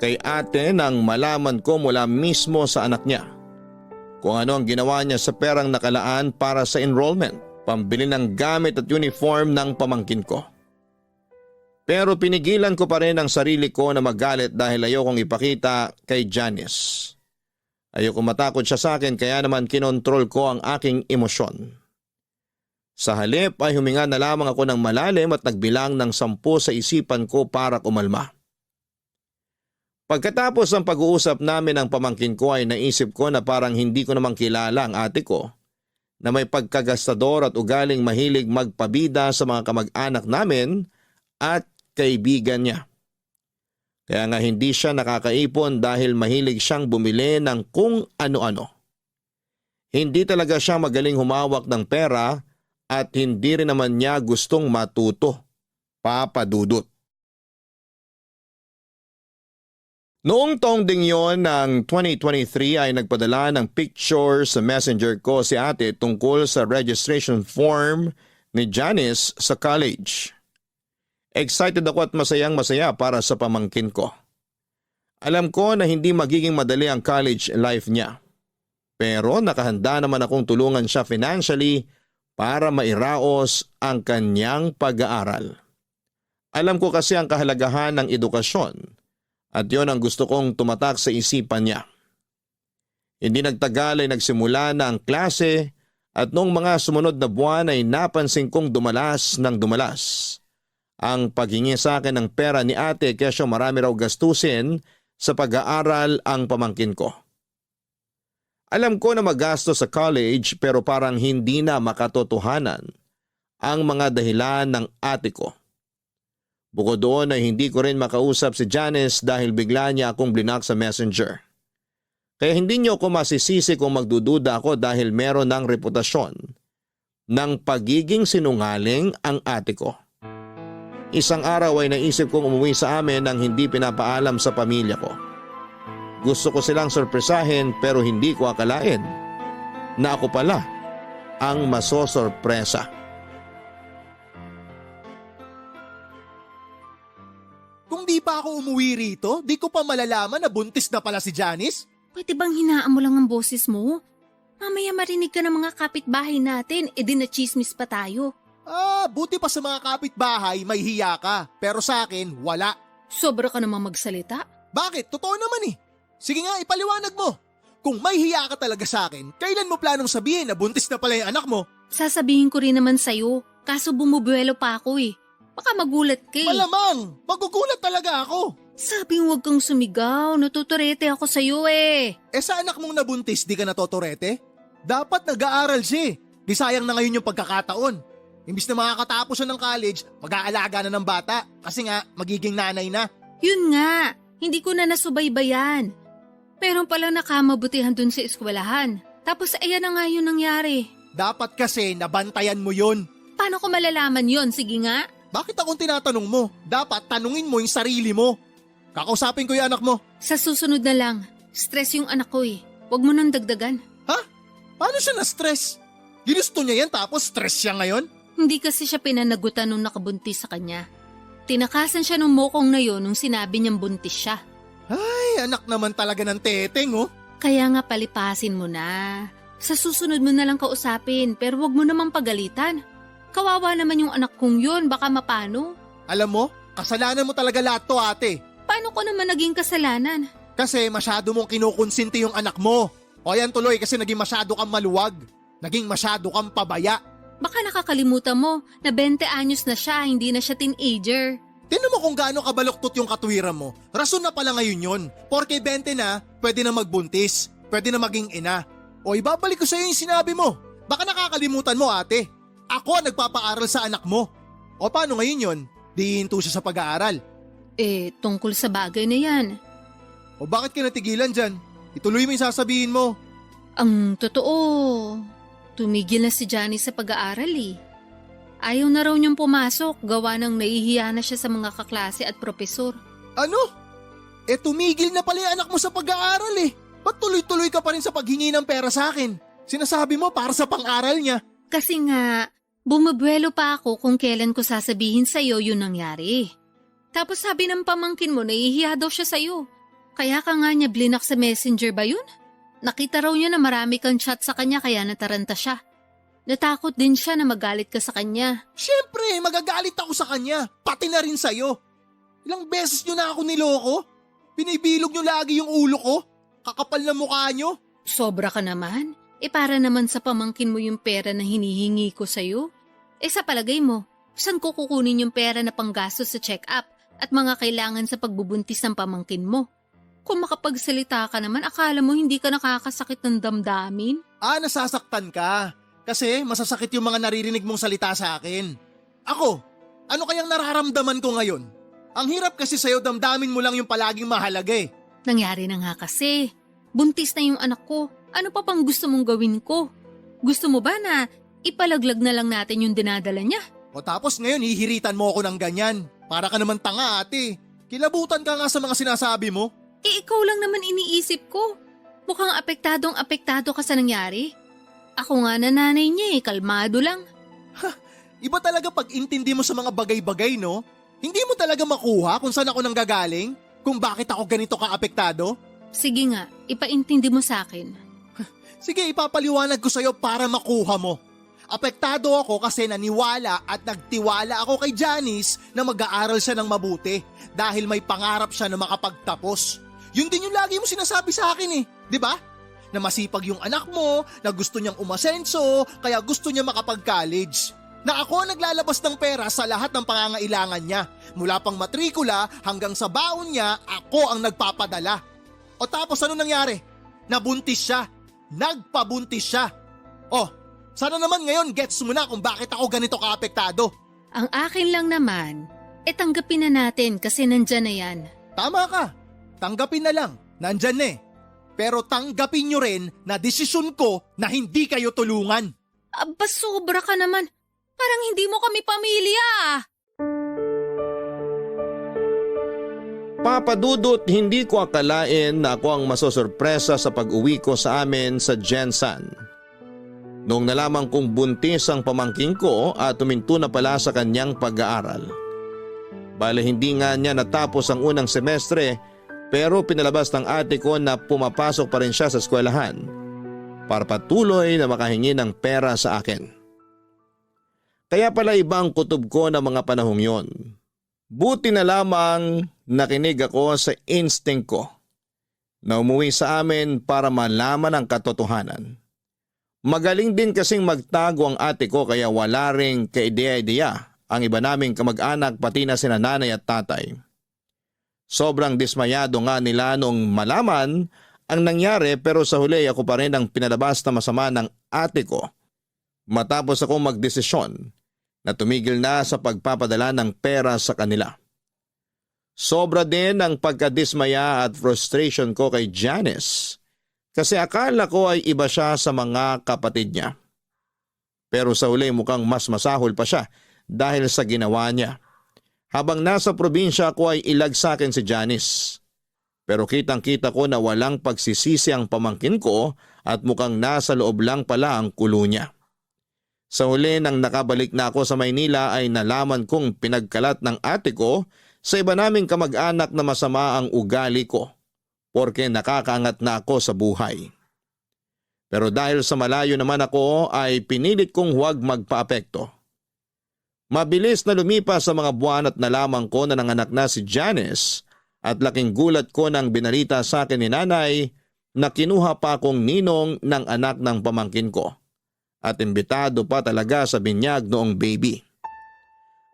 kay ate nang malaman ko mula mismo sa anak niya kung ano ang ginawa niya sa perang nakalaan para sa enrollment, pambili ng gamit at uniform ng pamangkin ko. Pero pinigilan ko pa rin ang sarili ko na magalit dahil ayokong ipakita kay Janice. Ayoko matakot siya sa akin kaya naman kinontrol ko ang aking emosyon. Sa halip ay huminga na lamang ako ng malalim at nagbilang ng 10 sa isipan ko para kumalma. Pagkatapos ng pag-uusap namin ng pamangkin ko ay naisip ko na parang hindi ko namang kilala ang ate ko na may pagkagastador at ugaling mahilig magpabida sa mga kamag-anak namin at kaibigan niya. Kaya nga hindi siya nakakaipon dahil mahilig siyang bumili ng kung ano-ano. Hindi talaga siya magaling humawak ng pera at hindi rin naman niya gustong matuto, papadudot. Noong taong ding yon ng 2023 ay nagpadala ng picture sa messenger ko si ate tungkol sa registration form ni Janice sa college. Excited ako at masayang-masaya para sa pamangkin ko. Alam ko na hindi magiging madali ang college life niya. Pero nakahanda naman akong tulungan siya financially para mairaos ang kanyang pag-aaral. Alam ko kasi ang kahalagahan ng edukasyon at yon ang gusto kong tumatak sa isipan niya. Hindi nagtagal ay nagsimula na ang klase at noong mga sumunod na buwan ay napansin kong dumalas ng dumalas ang paghingi sa akin ng pera ni ate kesyo marami raw gastusin sa pag-aaral ang pamangkin ko. Alam ko na magastos sa college pero parang hindi na makatotohanan ang mga dahilan ng ate ko. Bukod doon ay hindi ko rin makausap si Janice dahil bigla niya akong blinak sa messenger. Kaya hindi niyo ako masisisi kung magdududa ako dahil meron ng reputasyon ng pagiging sinungaling ang ate ko. Isang araw ay naisip kong umuwi sa amin nang hindi pinapaalam sa pamilya ko. Gusto ko silang sorpresahin pero hindi ko akalain na ako pala ang masosorpresa. Kung di pa ako umuwi rito, di ko pa malalaman na buntis na pala si Janice. Pwede bang hinaan mo lang ang boses mo? Mamaya marinig ka ng mga kapitbahay natin, edi na chismis pa tayo. Buti pa sa mga kapitbahay may hiya ka, pero sa akin wala. Sobra ka namang magsalita. Bakit? Totoo naman eh. Sige nga, ipaliwanag mo. Kung may hiya ka talaga sa akin, kailan mo planong sabihin na buntis na pala yung anak mo? Sasabihin ko rin naman sa'yo, kaso bumubuelo pa ako eh. Baka magulat ka eh. Malamang, magugulat talaga ako. Sabi huwag kang sumigaw, natuturete ako sa'yo eh. Sa anak mong nabuntis, di ka natotorete? Dapat nag-aaral siya. Di sayang na ngayon yung pagkakataon. Imbis na makakatapos siya ng college, mag-aalaga na ng bata kasi nga magiging nanay na. Yun nga, hindi ko na nasubaybayan. Pero pala nakamabutihan dun sa eskwelahan. Tapos ayan na nga yun nangyari. Dapat kasi nabantayan mo yun. Paano ko malalaman yun? Sige nga. Bakit akong tinatanong mo? Dapat tanungin mo yung sarili mo. Kakausapin ko yung anak mo. Sa susunod na lang, stress yung anak ko eh. Huwag mo nang dagdagan. Ha? Paano siya na-stress? Ginusto niya yan tapos stress siya ngayon? Hindi kasi siya pinanagutan nung nakabuntis sa kanya. Tinakasan siya nung mokong na yon nung sinabi niyang buntis siya. Ay, anak naman talaga ng teteng oh. Kaya nga palipasin mo na. Sa susunod mo na lang kausapin pero wag mo namang pagalitan. Kawawa naman yung anak kong yun, baka mapano. Alam mo, kasalanan mo talaga lahat to ate. Paano ko naman naging kasalanan? Kasi masyado mong kinukonsinti yung anak mo. O yan tuloy kasi naging masyado kang maluwag. Naging masyado kang pabaya. Baka nakakalimutan mo na 20 anyos na siya, hindi na siya teenager. Tinan mo kung gaano kabaluktot yung katwiran mo. Rason na pala ngayon yun. Porke 20 na, pwede na magbuntis. Pwede na maging ina. O ibabalik ko sa'yo yung sinabi mo. Baka nakakalimutan mo ate. Ako ang nagpapaaral sa anak mo. O paano ngayon yun? Di hinto siya sa pag-aaral. Tungkol sa bagay na yan. O bakit ka natigilan dyan? Ituloy mo yung sasabihin mo. Ang totoo, tumigil na si Johnny sa pag-aaral eh. Ayaw na raw niyang pumasok, gawa ng nahihiya na siya sa mga kaklase at propesor. Ano? Tumigil na pala yung anak mo sa pag-aaral eh. Ba't tuloy-tuloy ka pa rin sa paghingi ng pera sa akin? Sinasabi mo para sa pang-aral niya. Kasi nga, Bumabwelo pa ako kung kailan ko sasabihin sa'yo yun nangyari. Tapos sabi ng pamangkin mo nahihiya daw siya sa'yo. Kaya ka nga niya blinak sa messenger ba yun? Nakita raw niya na marami kang chat sa kanya kaya nataranta siya. Natakot din siya na magalit ka sa kanya. Siyempre, magagalit ako sa kanya. Pati na rin sa'yo. Ilang beses nyo na ako niloko? Binibilog nyo lagi yung ulo ko? Kakapal na mukha nyo? Sobra ka naman. Para naman sa pamangkin mo yung pera na hinihingi ko sa'yo. Sa palagay mo, saan ko kukunin yung pera na panggastos sa check-up at mga kailangan sa pagbubuntis ng pamangkin mo? Kung makapagsalita ka naman, akala mo hindi ka nakakasakit ng damdamin? Nasasaktan ka. Kasi masasakit yung mga naririnig mong salita sa akin. Ako, ano kayang nararamdaman ko ngayon? Ang hirap kasi sa'yo, damdamin mo lang yung palaging mahalaga eh. Nangyari na nga kasi. Buntis na yung anak ko. Ano pa pang gusto mong gawin ko? Gusto mo ba na ipalaglag na lang natin yung dinadala niya? O tapos ngayon hihiritan mo ako ng ganyan. Para ka naman tanga ate. Kilabutan ka nga sa mga sinasabi mo. Ikaw lang naman iniisip ko. Mukhang apektado ka sa nangyari. Ako nga na nanay niya kalmado lang. Iba talaga pag intindi mo sa mga bagay-bagay, no? Hindi mo talaga makuha kung saan ako nanggagaling? Kung bakit ako ganito ka-apektado? Sige nga, ipaintindi mo sa akin. Sige, ipapaliwanag ko sa'yo para makuha mo. Apektado ako kasi naniwala at nagtiwala ako kay Janice na mag-aaral siya ng mabuti dahil may pangarap siya na makapagtapos. Yun din yung lagi mo sinasabi sa akin eh, di ba? Na masipag yung anak mo, na gusto niyang umasenso, kaya gusto niya makapag-college. Na ako ang naglalabas ng pera sa lahat ng pangangailangan niya. Mula pang matrikula hanggang sa baon niya, ako ang nagpapadala. O tapos ano nangyari? Nabuntis siya. Nagpabuntis siya. Oh, sana naman ngayon gets mo na kung bakit ako ganito kaapektado. Ang akin lang naman, tanggapin na natin kasi nandyan na yan. Tama ka. Tanggapin na lang. Nandyan na eh. Pero tanggapin nyo rin na desisyon ko na hindi kayo tulungan. Aba, sobra ka naman. Parang hindi mo kami pamilya. Papa Dudut, hindi ko akalain na ako ang masosorpresa sa pag-uwi ko sa amin sa Jensan. Noong nalaman kong buntis ang pamangking ko at tuminto na pala sa kanyang pag-aaral. Bale hindi nga niya natapos ang unang semestre pero pinalabas ng ate ko na pumapasok pa rin siya sa eskwelahan para patuloy na makahingi ng pera sa akin. Kaya pala ibang kutob ko ng mga panahong yon. Buti na lamang nakinig ako sa instinct ko na umuwi sa amin para malaman ang katotohanan. Magaling din kasing magtago ang ate ko kaya wala ring kaideya-ideya ang iba naming kamag-anak pati na sina nanay at tatay. Sobrang dismayado nga nila noong malaman ang nangyari pero sa huli ako pa rin ang pinalabas na masama ng ate ko matapos akong magdesisyon na tumigil na sa pagpapadala ng pera sa kanila. Sobra din ang pagkadismaya at frustration ko kay Janice kasi akala ko ay iba siya sa mga kapatid niya. Pero sa huli mukhang mas masahol pa siya dahil sa ginawa niya. Habang nasa probinsya ako ay ilag sa akin si Janice. Pero kitang-kita ko na walang pagsisisi ang pamangkin ko at mukhang nasa loob lang pala ang kulo niya. Sa huli nang nakabalik na ako sa Maynila ay nalaman kong pinagkalat ng ate ko sa iba naming kamag-anak na masama ang ugali ko porque nakakaangat na ako sa buhay. Pero dahil sa malayo naman ako ay pinilit kong huwag magpaapekto. Mabilis na lumipas sa mga buwan at nalaman ko na nanganak na si Janice at laking gulat ko nang binalita sa akin ni nanay na kinuha pa akong ninong ng anak ng pamangkin ko. At imbitado pa talaga sa binyag noong baby.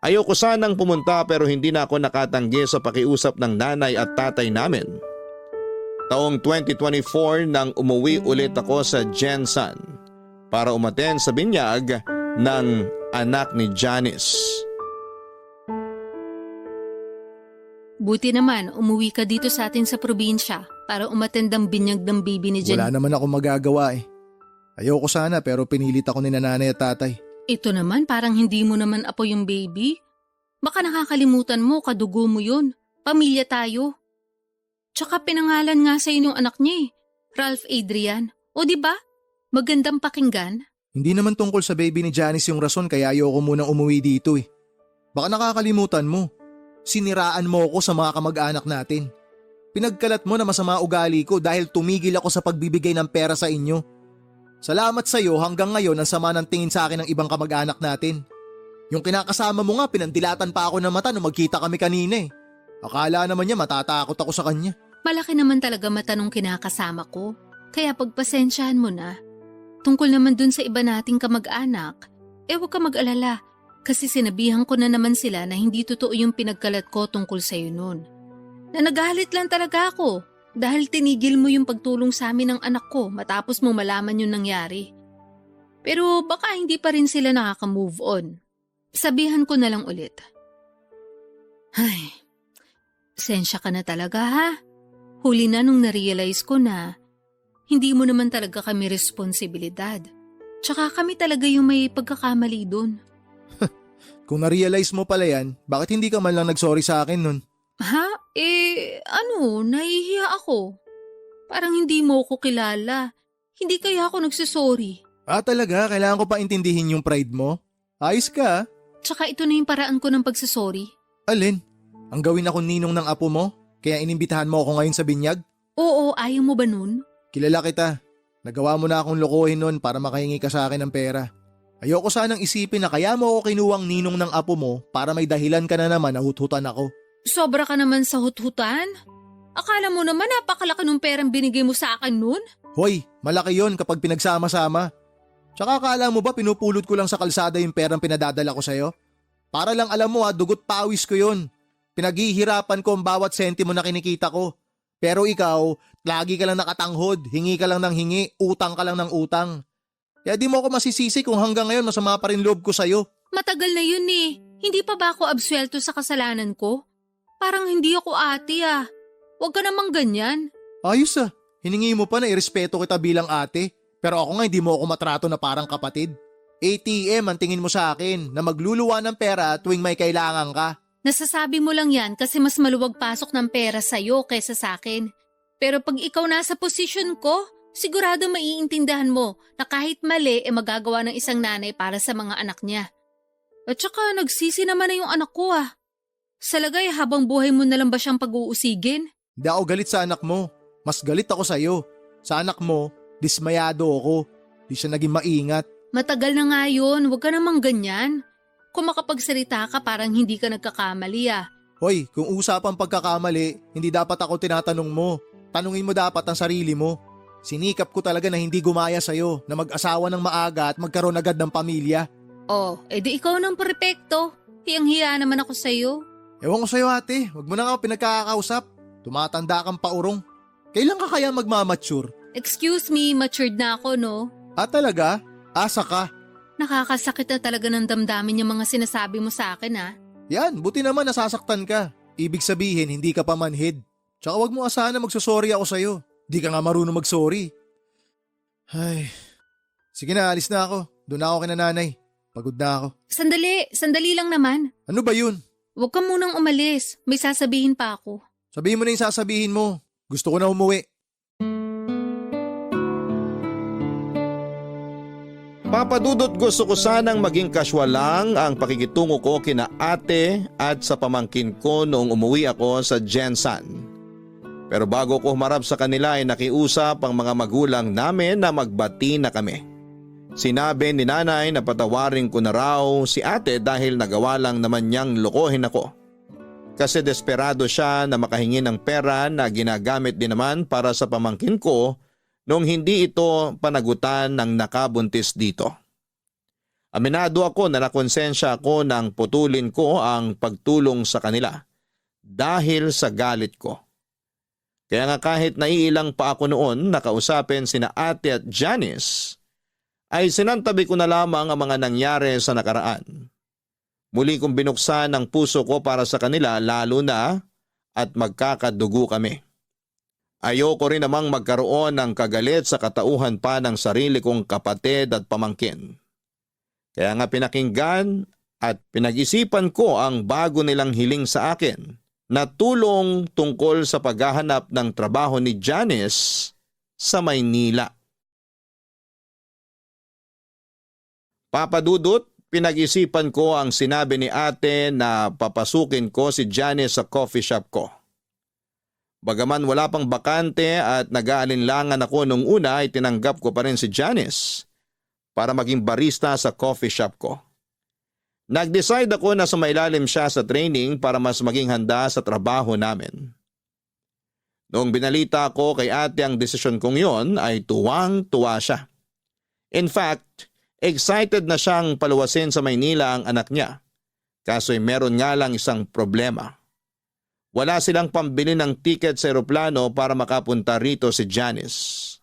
Ayoko sanang pumunta pero hindi na ako nakatanggi sa pakiusap ng nanay at tatay namin. Taong 2024 nang umuwi ulit ako sa Jensan para umaten sa binyag ng anak ni Janice. Buti naman umuwi ka dito sa atin sa probinsya para umattend ang binyag ng baby ni Jen. Wala naman ako magagawa eh. Ayoko sana pero pinilit ako ni nanay at tatay. Ito naman parang hindi mo naman apo yung baby. Baka nakakalimutan mo, kadugo mo yun. Pamilya tayo. Tsaka pinangalan nga sa yung anak niya eh. Ralph Adrian. O di ba? Magandang pakinggan. Hindi naman tungkol sa baby ni Janice yung rason kaya ayoko munang umuwi dito eh. Baka nakakalimutan mo. Siniraan mo ako sa mga kamag-anak natin. Pinagkalat mo na masama ugali ko dahil tumigil ako sa pagbibigay ng pera sa inyo. Salamat sa iyo hanggang ngayon ang sama ng tingin sa akin ng ibang kamag-anak natin. Yung kinakasama mo nga pinandilatan pa ako ng mata nung magkita kami kanina eh. Akala naman niya matatakot ako sa kanya. Malaki naman talaga mata nung kinakasama ko. Kaya pagpasensyahan mo na. Tungkol naman dun sa iba nating kamag-anak, huwag ka mag-alala. Kasi sinabihan ko na naman sila na hindi totoo yung pinagkalat ko tungkol sa'yo nun. Na nagalit lang talaga ako dahil tinigil mo yung pagtulong sa amin ng anak ko matapos mo malaman yung nangyari. Pero baka hindi pa rin sila nakaka-move on. Sabihan ko na lang ulit. Ay, pasensya ka na talaga ha. Huli na nung na-realize ko na hindi mo naman talaga kami responsibilidad. Tsaka kami talaga yung may pagkakamali dun. Kung na-realize mo pala yan, bakit hindi ka man lang nag-sorry sa akin nun? Ha? Nahihiya ako. Parang hindi mo ko kilala. Hindi kaya ako nagsusorry. Talaga? Kailangan ko pa intindihin yung pride mo? Ayos ka. Tsaka ito na yung paraan ko ng pagsusorry. Alin? Ang gawin ako ninong ng apo mo? Kaya inimbitahan mo ako ngayon sa binyag? Oo, ayaw mo ba nun? Kilala kita. Nagawa mo na akong lokohin nun para makahingi ka sa akin ng pera. Ayoko sanang isipin na kaya mo ako kinuwang ninong ng apo mo para may dahilan ka na naman na huthutan ako. Sobra ka naman sa huthutan? Akala mo naman napakalaki ng perang binigay mo sa akin nun? Hoy, malaki yon kapag pinagsama-sama. Tsaka akala mo ba pinupulot ko lang sa kalsada yung perang pinadadala ko sa'yo? Para lang alam mo dugot pawis ko yon. Pinaghihirapan ko ang bawat sentimo na kinikita ko. Pero ikaw, lagi ka lang nakatanghod, hingi ka lang ng hingi, utang ka lang ng utang. Kaya di mo ako masisisi kung hanggang ngayon masama pa rin loob ko sa'yo. Matagal na yun eh. Hindi pa ba ako absuelto sa kasalanan ko? Parang hindi ako ate ah. Huwag ka namang ganyan. Ayos hiningi mo pa na irespeto kita bilang ate. Pero ako nga hindi mo ako matrato na parang kapatid. ATM ang tingin mo sa akin na magluluwa ng pera tuwing may kailangan ka. Nasasabi mo lang yan kasi mas maluwag pasok ng pera sa'yo kaysa sa akin. Pero pag ikaw nasa posisyon ko, sigurado maiintindihan mo na kahit mali magagawa ng isang nanay para sa mga anak niya. At saka nagsisi naman na yung anak ko ah. Sa lagay habang buhay mo na lang ba siyang pag-uusigin? Hindi ako galit sa anak mo. Mas galit ako sa'yo. Sa anak mo, dismayado ako. Di siya naging maingat. Matagal na nga yun, huwag ka namang ganyan. Kung makapagsalita ka parang hindi ka nagkakamali ah. Hoy, kung usapang pagkakamali, hindi dapat ako tinatanong mo. Tanungin mo dapat ang sarili mo. Sinikap ko talaga na hindi gumaya sa'yo, na mag-asawa ng maaga at magkaroon agad ng pamilya. Di ikaw ng perpekto. Hiyang-hiya naman ako sa'yo. Ewan ko sa'yo ate, wag mo na nga pinagkakausap. Tumatanda kang paurong. Kailan ka kaya magmamature? Excuse me, matured na ako no? Talaga? Asa ka? Nakakasakit na talaga ng damdamin yung mga sinasabi mo sa akin ah. Yan, buti naman nasasaktan ka. Ibig sabihin, hindi ka pa manhid. Tsaka wag mo asahan na magsusorry ako sa'yo. Di ka nga marunong magsorry. Ay, sige na, alis na ako. Doon na ako kina nanay. Pagod na ako. Sandali lang naman. Ano ba yun? Huwag ka munang umalis. May sasabihin pa ako. Sabihin mo na yung sasabihin mo. Gusto ko na umuwi. Papadudot, gusto ko sanang maging casual lang ang pakikitungo ko kina ate at sa pamangkin ko noong umuwi ako sa Jensan. Pero bago ko humarap sa kanila ay nakiusap ang mga magulang namin na magbati na kami. Sinabi ni nanay na patawarin ko na raw si ate dahil nagawa lang naman niyang lokohin ako. Kasi desperado siya na makahingi ng pera na ginagamit din naman para sa pamangkin ko nung hindi ito panagutan ng nakabuntis dito. Aminado ako na nakonsensya ako nang putulin ko ang pagtulong sa kanila dahil sa galit ko. Kaya nga kahit naiilang pa ako noon nakausapin sina ate at Janice, ay sinantabi ko na lamang ang mga nangyari sa nakaraan. Muli kong binuksan ang puso ko para sa kanila lalo na at magkakadugo kami. Ayoko rin namang magkaroon ng kagalit sa katauhan pa ng sarili kong kapatid at pamangkin. Kaya nga pinakinggan at pinag-isipan ko ang bago nilang hiling sa akin na tulong tungkol sa paghahanap ng trabaho ni Janice sa Maynila. Papa Dudut, pinag-isipan ko ang sinabi ni ate na papasukin ko si Janice sa coffee shop ko. Bagaman wala pang bakante at nag-aalinlangan ako nung una ay tinanggap ko pa rin si Janice para maging barista sa coffee shop ko. Nag-decide ako na sumailalim siya sa training para mas maging handa sa trabaho namin. Noong binalita ko kay ate ang desisyon kong yon ay tuwang-tuwa siya. In fact, excited na siyang paluwasin sa Maynila ang anak niya. Kaso'y meron nga lang isang problema. Wala silang pambili ng ticket sa eroplano para makapunta rito si Janice.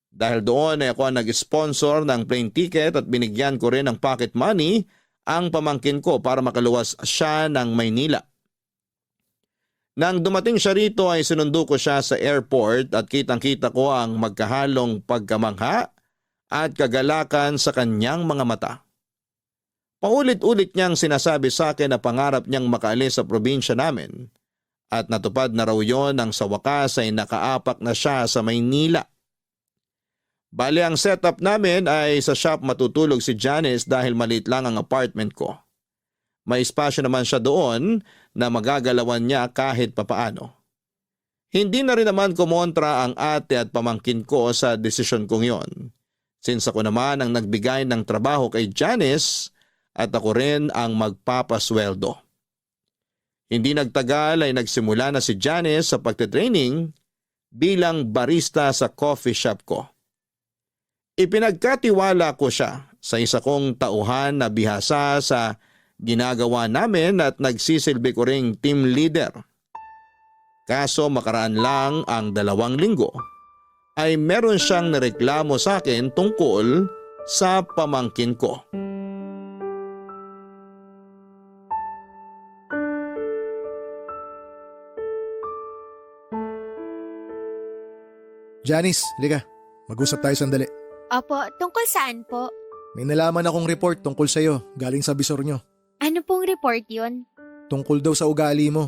Dahil doon ay ako ang nag-sponsor ng plane ticket at binigyan ko rin ng pocket money ang pamangkin ko para makaluwas siya ng Maynila. Nang dumating siya rito ay sinundo ko siya sa airport at kitang-kita ko ang magkahalong pagkamangha at kagalakan sa kanyang mga mata. Paulit-ulit niyang sinasabi sa akin na pangarap niyang makaalis sa probinsya namin at natupad na raw yon nang sa wakas ay nakaapak na siya sa Maynila. Bali ang setup namin ay sa shop matutulog si Janice dahil maliit lang ang apartment ko. May espasyo naman siya doon na magagalawan niya kahit papaano. Hindi na rin naman kumontra ang ate at pamangkin ko sa desisyon kong yon. Since ako naman ang nagbigay ng trabaho kay Janice at ako rin ang magpapasweldo. Hindi nagtagal ay nagsimula na si Janice sa pagtitraining bilang barista sa coffee shop ko. Ipinagkatiwala ko siya sa isa kong tauhan na bihasa sa ginagawa namin at nagsisilbi ko ring team leader. Kaso makaraan lang ang 2 linggo ay meron siyang nareklamo sa akin tungkol sa pamangkin ko. Janice, liga. Mag-usap tayo sandali. Opo, tungkol saan po? May nalaman akong report tungkol sa'yo galing sa bisor nyo. Ano pong report yun? Tungkol daw sa ugali mo.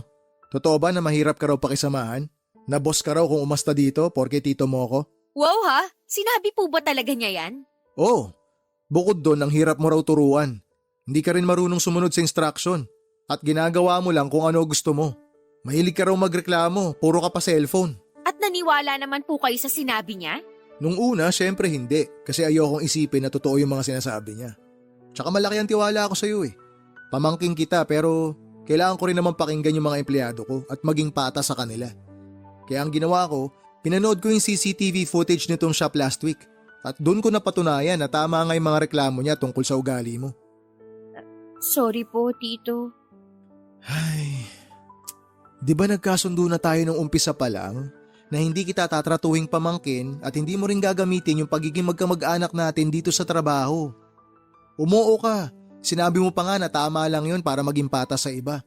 Totoo ba na mahirap ka raw pakisamahan? Na boss ka raw kung umasta dito porke tito mo ko? Wow ha? Sinabi po ba talaga niya yan? Oo. Bukod doon, ang hirap mo raw turuan. Hindi ka rin marunong sumunod sa instruction. At ginagawa mo lang kung ano gusto mo. Mahilig ka raw magreklamo, puro ka pa cellphone. At naniwala naman po kayo sa sinabi niya? Nung una, syempre hindi. Kasi ayokong isipin na totoo yung mga sinasabi niya. Tsaka malaki ang tiwala ko sa'yo eh. Pamangking kita pero kailangan ko rin naman pakinggan yung mga empleyado ko at maging patas sa kanila. Kaya ang ginawa ko, pinanood ko yung CCTV footage nitong shop last week. At doon ko napatunayan na tama nga yung mga reklamo niya tungkol sa ugali mo. Sorry po, Tito. Ay, di ba nagkasundo na tayo nung umpisa pa lang na hindi kita tatratuhing pamangkin at hindi mo rin gagamitin yung pagiging magkamag-anak natin dito sa trabaho? Umuo ka. Sinabi mo pa nga na tama lang yun para maging patas sa iba.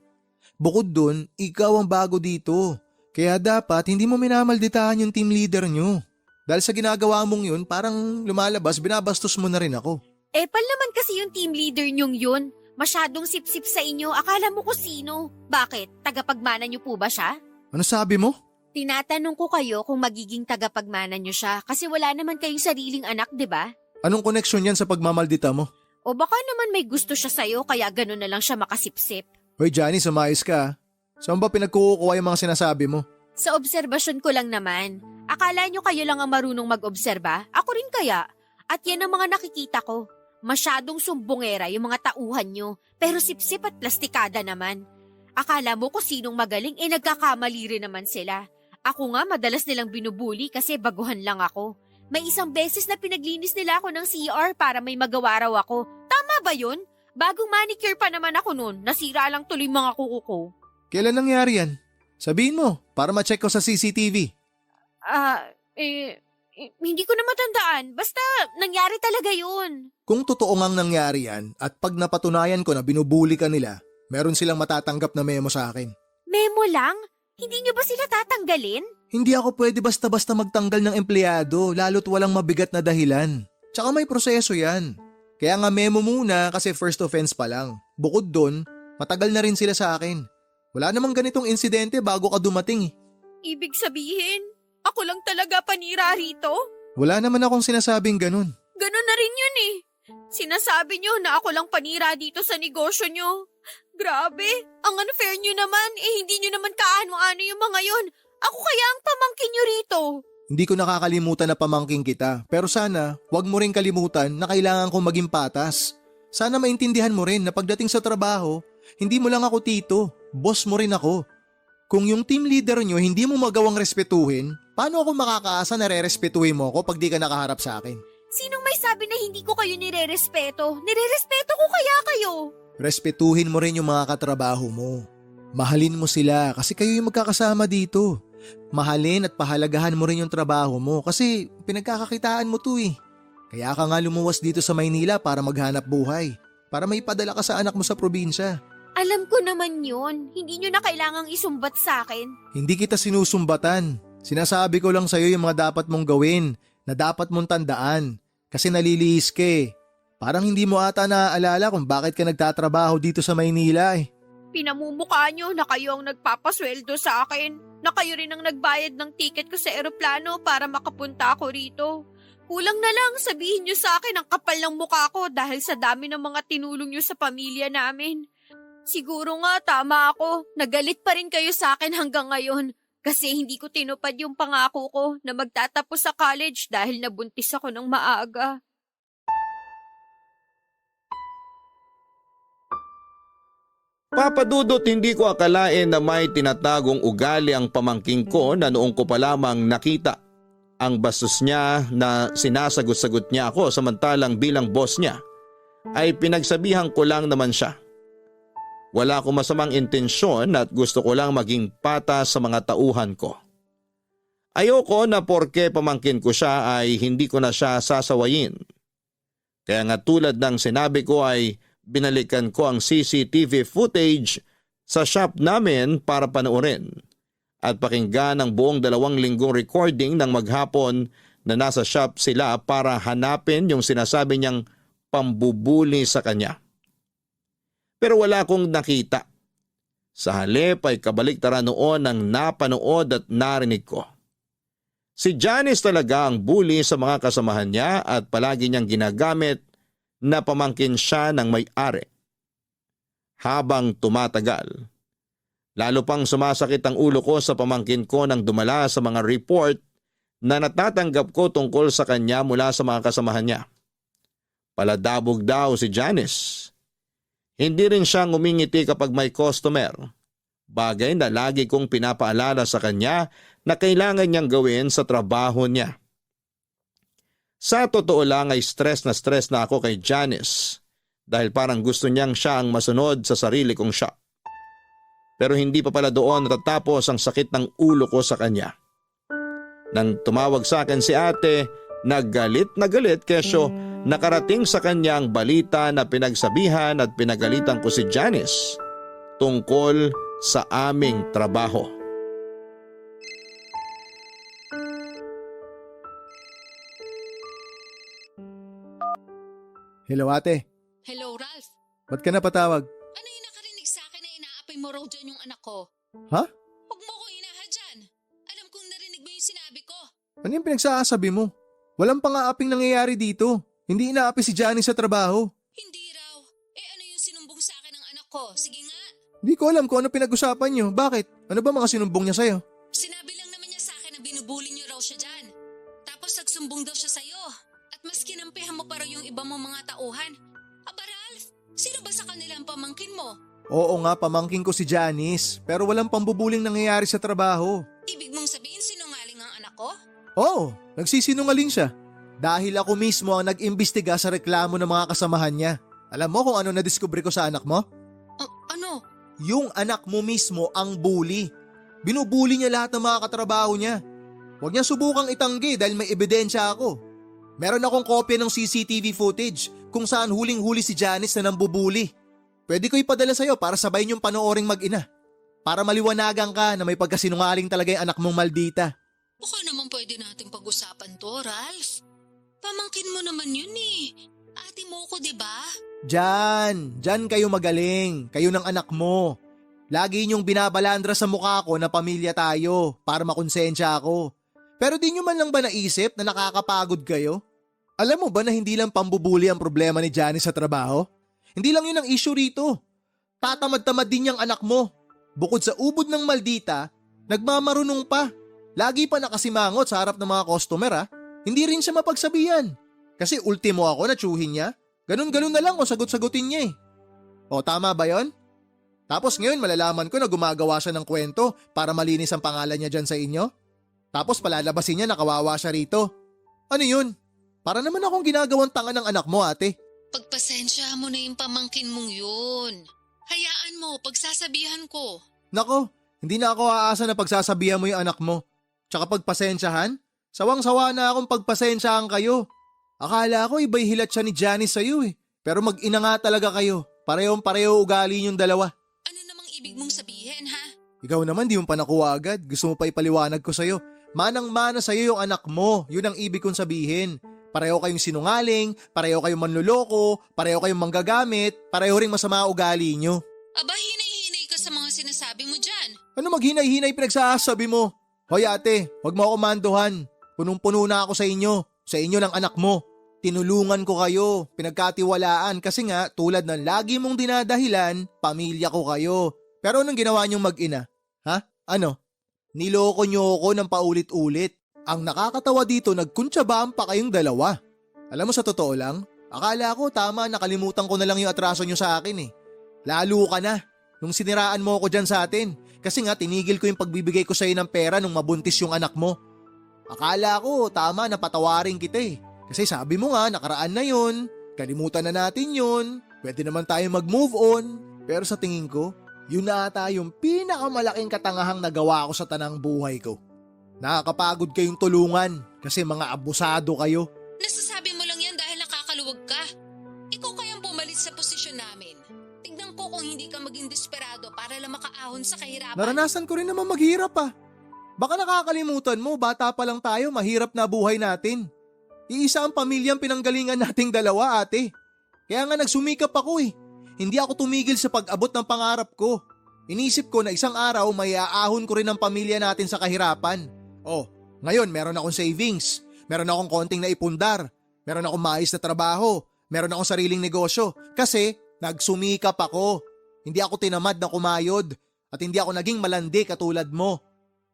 Bukod dun, ikaw ang bago dito. Kaya dapat hindi mo minamalditahan yung team leader nyo. Dahil sa ginagawa mong yun, parang lumalabas, binabastos mo na rin ako. Epal naman kasi yung team leader nyong yun. Masyadong sip-sip sa inyo, akala mo kung sino. Bakit? Tagapagmana nyo po ba siya? Ano sabi mo? Tinatanong ko kayo kung magiging tagapagmana nyo siya kasi wala naman kayong sariling anak, di ba? Anong koneksyon yan sa pagmamaldita mo? O baka naman may gusto siya sa'yo kaya gano'n na lang siya makasipsip. Hoy Johnny, sumayos ka. Saan ba pinagkukuha yung mga sinasabi mo? Sa obserbasyon ko lang naman. Akala nyo kayo lang ang marunong mag-obserba? Ako rin kaya. At yan ang mga nakikita ko. Masyadong sumbongera yung mga tauhan nyo. Pero sipsip at plastikada naman. Akala mo kung sinong magaling nagkakamali rin naman sila. Ako nga madalas nilang binubuli kasi baguhan lang ako. May isang beses na pinaglinis nila ako ng CR para may magawa raw ako. Tama ba yun? Bagong manicure pa naman ako noon. Nasira lang tuloy mga kuko ko. Kailan nangyari yan? Sabihin mo, para ma-check ko sa CCTV. Hindi ko na matandaan. Basta nangyari talaga yun. Kung totoo ngang nangyari yan at pag napatunayan ko na binubuli ka nila, meron silang matatanggap na memo sa akin. Memo lang? Hindi nyo ba sila tatanggalin? Hindi ako pwede basta-basta magtanggal ng empleyado lalo't walang mabigat na dahilan. Tsaka may proseso yan. Kaya nga memo muna kasi first offense pa lang. Bukod doon, matagal na rin sila sa akin. Wala namang ganitong insidente bago ka dumating eh. Ibig sabihin, ako lang talaga panira rito? Wala naman akong sinasabing ganun. Ganun na rin yun eh. Sinasabi niyo na ako lang panira dito sa negosyo niyo. Grabe, ang unfair niyo naman. Hindi niyo naman kaano-ano yung mga yon. Ako kaya ang pamangkin niyo rito. Hindi ko nakakalimutan na pamangking kita, pero sana wag mo rin kalimutan na kailangan kong maging patas. Sana maintindihan mo rin na pagdating sa trabaho, hindi mo lang ako tito, boss mo rin ako. Kung yung team leader nyo hindi mo magawang respetuhin, paano ako makakaasa na re-respetuhin mo ako pag di ka nakaharap sa akin? Sinong may sabi na hindi ko kayo nire-respeto? Nire-respeto ko kaya kayo. Respetuhin mo rin yung mga katrabaho mo. Mahalin mo sila kasi kayo yung magkakasama dito. Mahalin at pahalagahan mo rin yung trabaho mo kasi pinagkakakitaan mo to eh. Kaya ka nga lumuwas dito sa Maynila para maghanap buhay. Para may padala ka sa anak mo sa probinsya. Alam ko naman yun. Hindi nyo na kailangang isumbat sa akin. Hindi kita sinusumbatan. Sinasabi ko lang sa'yo yung mga dapat mong gawin na dapat mong tandaan. Kasi nalilihis ka eh. Parang hindi mo ata naaalala kung bakit ka nagtatrabaho dito sa Maynila eh. Pinamumukha nyo na kayo ang nagpapasweldo sa akin. Na kayo rin ang nagbayad ng ticket ko sa eroplano para makapunta ako rito. Kulang na lang sabihin nyo sa akin ang kapal ng mukha ko dahil sa dami ng mga tinulong nyo sa pamilya namin. Siguro nga tama ako. Nagalit pa rin kayo sa akin hanggang ngayon. Kasi hindi ko tinupad yung pangako ko na magtatapos sa college dahil nabuntis ako ng maaga. Papa Dudut, hindi ko akalain na may tinatagong ugali ang pamangking ko na noong ko pa lamang nakita. Ang bastos niya na sinasagot-sagot niya ako samantalang bilang boss niya ay pinagsabihan ko lang naman siya. Wala akong masamang intensyon at gusto ko lang maging patas sa mga tauhan ko. Ayoko na porke pamangkin ko siya ay hindi ko na siya sasawayin. Kaya nga tulad ng sinabi ko ay binalikan ko ang CCTV footage sa shop namin para panoorin at pakinggan ang buong 2 linggong recording ng maghapon na nasa shop sila para hanapin yung sinasabi niyang pambubuli sa kanya. Pero wala akong nakita. Sa halip ay kabaliktaran noon ang napanood at narinig ko. Si Janice talaga ang bully sa mga kasamahan niya at palagi niyang ginagamit na pamangkin siya ng may-ari. Habang tumatagal, lalo pang sumasakit ang ulo ko sa pamangkin ko nang dumala sa mga report na natatanggap ko tungkol sa kanya mula sa mga kasamahan niya. Paladabog daw si Janice. Hindi rin siya ngumingiti kapag may customer. Bagay na lagi kong pinapaalala sa kanya na kailangan niyang gawin sa trabaho niya. Sa totoo lang ay stress na ako kay Janice dahil parang gusto niyang siya ang masunod sa sarili kong shop. Pero hindi pa pala doon natatapos ang sakit ng ulo ko sa kanya. Nang tumawag sa akin si ate, nagalit kesyo nakarating sa kanya ang balita na pinagsabihan at pinagalitan ko si Janice tungkol sa aming trabaho. Hello ate, Hello, Ralph. ba't ka napatawag? Ano yung nakarinig sa akin na inaapay mo raw dyan yung anak ko? Ha? Huwag mo ko inaha dyan. Alam kong narinig mo yung sinabi ko. Ano yung pinagsasabi mo? Walang pang-aaping nangyayari dito. Hindi inaapi si Janice sa trabaho. Hindi raw. Ano yung sinumbong sa akin ng anak ko? Sige nga. Hindi ko alam kung ano pinag-usapan niyo. Bakit? Ano ba mga sinumbong niya sa'yo? Sinabi lang naman niya sa akin na binubuli niyo raw siya dyan. Tapos nagsumbong daw siya sa'yo. At mas kinampihan mo pa raw yung iba mong mga tauhan. Aba Ralph, sino ba sa kanila ang pamangkin mo? Oo nga, pamangkin ko si Janice. Pero walang pambubuling nangyayari sa trabaho. Ibig mong sabihin sinungaling ang anak ko? Oo, nagsisinungaling siya. Dahil ako mismo ang nag-imbestiga sa reklamo ng mga kasamahan niya. Alam mo kung ano nadiskubre ko sa anak mo? Ano? Yung anak mo mismo ang bully. Binubuli niya lahat ng mga katrabaho niya. Huwag niya subukang itanggi dahil may ebidensya ako. Meron akong kopya ng CCTV footage kung saan huling-huli si Janice na nambubuli. Pwede ko ipadala sa'yo para sabay niyong panooring mag-ina. Para maliwanagan ka na may pagkasinungaling talaga yung anak mong maldita. Baka naman pwede natin pag-usapan to, Ralph. Pamangkin mo naman yun eh. Ate mo ko, diba? Diyan kayo magaling. Kayo ng anak mo. Lagi niyong binabalandra sa mukha ko na pamilya tayo para makonsensya ako. Pero di niyo man lang ba naisip na nakakapagod kayo? Alam mo ba na hindi lang pambubuli ang problema ni Janice sa trabaho? Hindi lang yun ang issue rito. Tatamad-tamad din yung anak mo. Bukod sa ubod ng maldita, nagmamarunong pa. Lagi pa nakasimangot sa harap ng mga customer ha. Hindi rin siya mapagsabihan. Kasi ultimo ako na tsuhin niya. Ganun-ganun na lang o sagot-sagutin niya eh. O tama ba yon? Tapos ngayon malalaman ko na gumagawa siya ng kwento para malinis ang pangalan niya dyan sa inyo. Tapos palalabasin niya na kawawa siya rito. Ano yun? Para naman akong ginagawang tanga ng anak mo ate. Pagpasensya mo na yung pamangkin mong yun. Hayaan mo, pagsasabihan ko. Nako, hindi na ako aasa na pagsasabihan mo yung anak mo. Tsaka pagpasensyahan? Sawang-sawa na akong pagpasensyahan kayo. Akala ko iba'y hilat siya ni Janice sa'yo eh. Pero mag-ina nga talaga kayo. Parehong-pareho ugali yung dalawa. Ano namang ibig mong sabihin, ha? Ikaw naman di mo pa nakuha agad. Gusto mo pa ipaliwanag ko sa'yo. Manang-mana sa'yo yung anak mo. Yun ang ibig kong sabihin. Pareho kayong sinungaling, pareho kayong manluloko, pareho kayong manggagamit, pareho ring masama ugali nyo. Aba, hinay-hinay ka sa mga sinasabi mo dyan. Ano maghinay-hinay pinagsasabi mo? Hoy ate, wag mo ako manduhan. Punong-puno na ako sa inyo ng anak mo. Tinulungan ko kayo, pinagkatiwalaan kasi nga tulad ng lagi mong dinadahilan, pamilya ko kayo. Pero anong ginawa niyong mag-ina? Ha? Ano? Niloko niyo ako ng paulit-ulit. Ang nakakatawa dito, nagkuntsabaan pa kayong dalawa. Alam mo sa totoo lang, akala ko tama nakalimutan ko na lang yung atraso niyo sa akin eh. Lalo ka na, nung siniraan mo ako dyan sa atin. Kasi nga tinigil ko yung pagbibigay ko sa'yo ng pera nung mabuntis yung anak mo. Akala ko tama na patawarin kita eh. Kasi sabi mo nga nakaraan na yun, kalimutan na natin yun, pwede naman tayo mag-move on. Pero sa tingin ko, yun na ata yung pinakamalaking katangahang nagawa ko sa tanang buhay ko. Nakakapagod kayong tulungan kasi mga abusado kayo. Nasasabi mo lang yan dahil nakakaluwag ka. Ikaw kayang pumalit sa posisyon namin. Tignan ko kung hindi ka maging desperado para lang makaahon sa kahirapan. Naranasan ko rin naman maghirap ah. Baka nakakalimutan mo, bata pa lang tayo, mahirap na buhay natin. Iisa ang pamilyang pinanggalingan nating dalawa ate. Kaya nga nagsumikap ako eh. Hindi ako tumigil sa pag-abot ng pangarap ko. Inisip ko na isang araw may aahon ko rin ang pamilya natin sa kahirapan. Oh, ngayon meron akong savings, meron akong konting naipundar, meron akong maayos na trabaho, meron akong sariling negosyo kasi nagsumikap ako. Hindi ako tinamad na kumayod at hindi ako naging malandi katulad mo.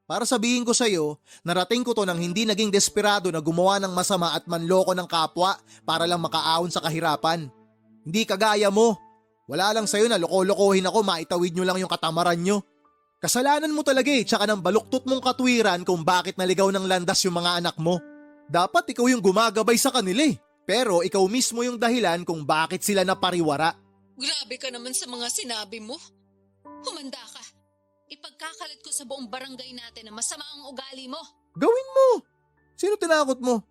Para sabihin ko sa'yo, narating ko to nang hindi naging desperado na gumawa ng masama at manloko ng kapwa para lang makaahon sa kahirapan. Hindi kagaya mo. Wala lang sa'yo na loko-lokohin ako, maitawid nyo lang yung katamaran nyo. Kasalanan mo talaga eh, tsaka ng baluktot mong katwiran kung bakit naligaw ng landas yung mga anak mo. Dapat ikaw yung gumagabay sa kanila eh. Pero ikaw mismo yung dahilan kung bakit sila napariwara. Grabe ka naman sa mga sinabi mo. Humanda ka. Ipagkakalat ko sa buong barangay natin na masama ang ugali mo. Gawin mo! Sino tinakot mo?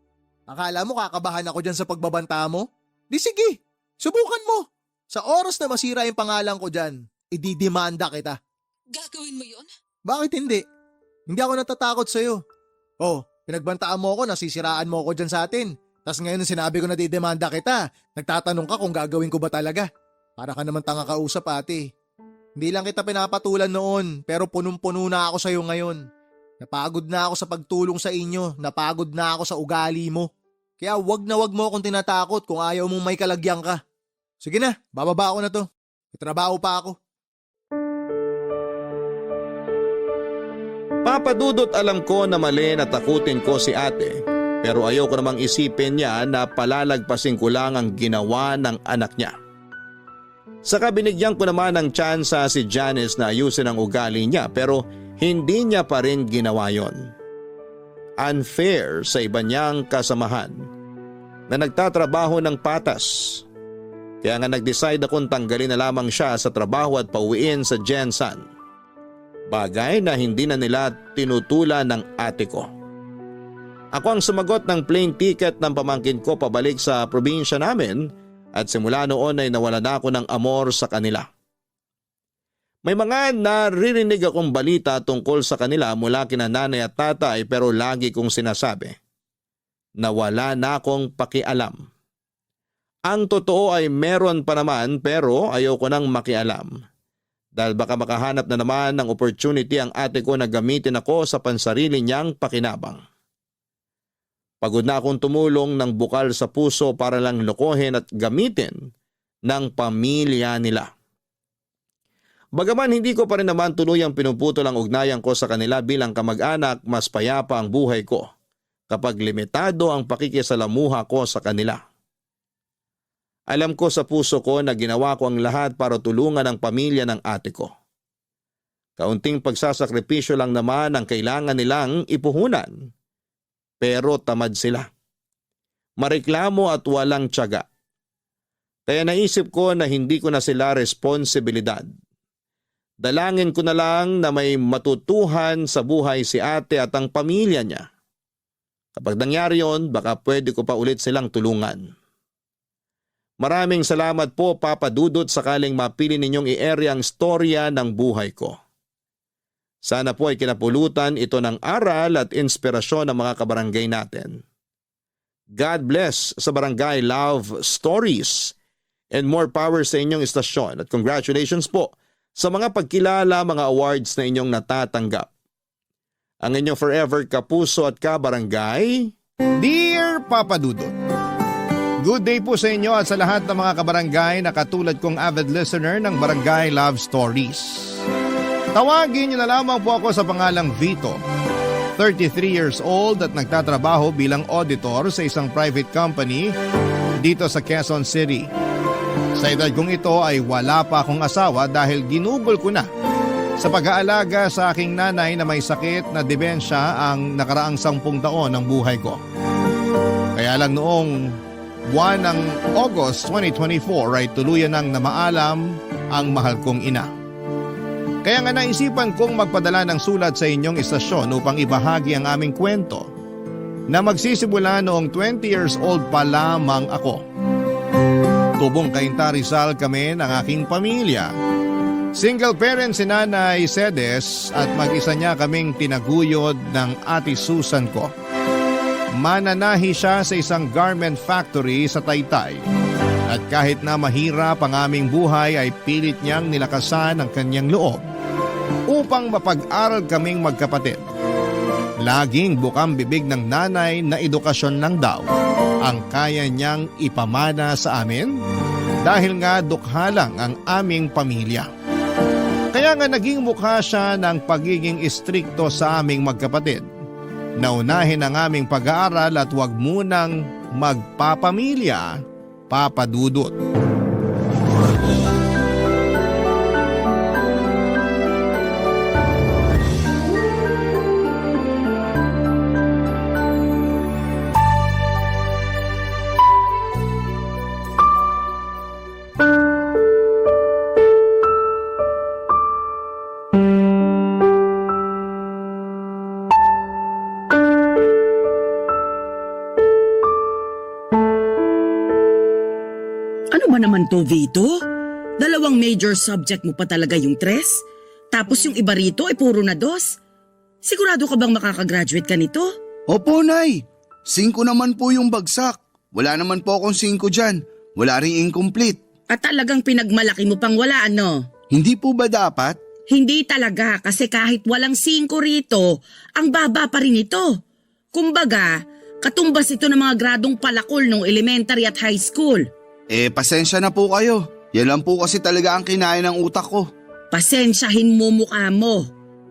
Akala mo kakabahan ako dyan sa pagbabanta mo? Di sige, subukan mo. Sa oras na masira yung pangalan ko dyan, ididimanda kita. Gagawin mo yon? Bakit hindi? Hindi ako natatakot sa'yo. Oh, pinagbantaan mo ako, nasisiraan mo ako dyan sa atin. Tapos ngayon sinabi ko na didemanda kita, nagtatanong ka kung gagawin ko ba talaga. Para ka naman tanga kausap ate. Hindi lang kita pinapatulan noon, pero punong-puno na ako sa'yo ngayon. Napagod na ako sa pagtulong sa inyo, napagod na ako sa ugali mo. Kaya wag na wag mo akong tinatakot kung ayaw mong may kalagyan ka. Sige na, bababa ako na to. May trabaho pa ako. Papadudot alam ko na mali na takutin ko si ate, pero ayoko namang isipin niya na palalagpasin ko lang ang ginawa ng anak niya. Saka binigyan ko naman ng tsansa si Janice na ayusin ang ugali niya pero hindi niya pa rin ginawa yon. Unfair sa iba niyang kasamahan na nagtatrabaho ng patas. Kaya nga nag-decide akong tanggalin na lamang siya sa trabaho at pauwiin sa Jensen. Bagay na hindi na nila tinutulan ng ate ko. Ako ang sumagot ng plane ticket ng pamangkin ko pabalik sa probinsya namin at simula noon ay nawala na ako ng amor sa kanila. May mga naririnig akong balita tungkol sa kanila mula kina nanay at tatay pero lagi kong sinasabi na wala na akong pakialam. Ang totoo ay meron pa naman pero ayoko nang makialam. Dahil baka makahanap na naman ng opportunity ang ate ko na gamitin ako sa pansarili niyang pakinabang. Pagod na akong tumulong ng bukal sa puso para lang lokohin at gamitin ng pamilya nila. Bagaman hindi ko pa rin naman tuluyang pinuputol ang ugnayan ko sa kanila bilang kamag-anak, mas payapa ang buhay ko kapag limitado ang pakikisalamuha ko sa kanila. Alam ko sa puso ko na ginawa ko ang lahat para tulungan ang pamilya ng ate ko. Kaunting pagsasakripisyo lang naman ang kailangan nilang ipuhunan. Pero tamad sila. Mareklamo at walang tiyaga. Kaya naisip ko na hindi ko na sila responsibilidad. Dalangin ko na lang na may matutuhan sa buhay si ate at ang pamilya niya. Kapag nangyari yon, baka pwede ko pa ulit silang tulungan. Maraming salamat po Papa Dudut sakaling mapili ninyong i-area ang storya ng buhay ko. Sana po ay kinapulutan ito ng aral at inspirasyon ng mga kabarangay natin. God bless sa Barangay Love Stories and more power sa inyong istasyon at congratulations po sa mga pagkilala, mga awards na inyong natatanggap. Ang inyong forever kapuso at kabarangay, Dear Papa Dudut, good day po sa inyo at sa lahat ng mga kabarangay na katulad kong avid listener ng Barangay Love Stories. Tawagin niyo na lamang po ako sa pangalang Vito, 33 years old at nagtatrabaho bilang auditor sa isang private company dito sa Quezon City. Sa edad kong ito ay wala pa akong asawa dahil ginugol ko na sa pag-aalaga sa aking nanay na may sakit na demensya ang nakaraang 10 taon ng buhay ko. Kaya lang noong buwan ng August 2024 ay tuluyan nang namaalam ang mahal kong ina. Kaya nga naisipan kong magpadala ng sulat sa inyong istasyon upang ibahagi ang aming kwento na magsisimula noong 20 years old pa lamang ako. Tubong Cainta Rizal kami ng aking pamilya. Single parent si Nanay Cedes at mag-isa niya kaming tinaguyod ng Ate Susan ko. Mananahi siya sa isang garment factory sa Taytay. At kahit na mahirap ang aming buhay ay pilit niyang nilakasan ang kanyang loob upang mapag-aral kaming magkapatid. Laging bukang bibig ng nanay na edukasyon lang daw ang kaya niyang ipamana sa amin dahil nga dukha lang ang aming pamilya. Kaya nga naging mukha siya ng pagiging istrikto sa aming magkapatid. Naunahin ang aming pag-aaral at huwag munang magpapamilya, Papa Dudut. Ano ba naman to, Vito? 2 major subject mo pa talaga yung 3? Tapos yung iba rito ay puro na 2? Sigurado ka bang makakagraduate ka nito? Opo, Nay. 5 naman po yung bagsak. Wala naman po akong 5 dyan. Wala ring incomplete. At talagang pinagmalaki mo pang wala, ano? Hindi po ba dapat? Hindi talaga kasi kahit walang 5 rito, ang baba pa rin ito. Kumbaga, katumbas ito ng mga gradong palakol nung elementary at high school. Pasensya na po kayo. Yan lang po kasi talaga ang kinain ng utak ko. Pasensyahin mo mukha mo.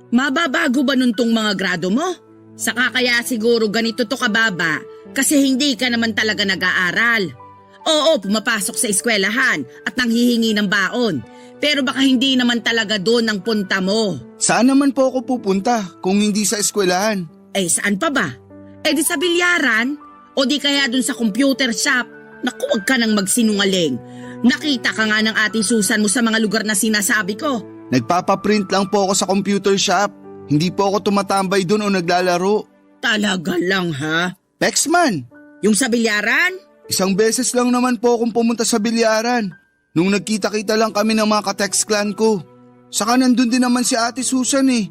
Mababago ba nun tong mga grado mo? Saka kaya siguro ganito to kababa kasi hindi ka naman talaga nag-aaral. Oo, pumapasok sa eskwelahan at nanghihingi ng baon. Pero baka hindi naman talaga doon ang punta mo. Saan naman po ako pupunta kung hindi sa eskwelahan? Saan pa ba? Di sa bilyaran? O di kaya doon sa computer shop? Naku, wag ka nang magsinungaling. Nakita ka nga ng Ate Susan mo sa mga lugar na sinasabi ko. Nagpapaprint lang po ako sa computer shop. Hindi po ako tumatambay doon o naglalaro. Talaga lang ha? Pexman! Yung sa bilyaran? 1 beses lang naman po akong pumunta sa bilyaran. Nung nagkita-kita lang kami ng mga ka-text clan ko. Saka nandun din naman si Ate Susan eh.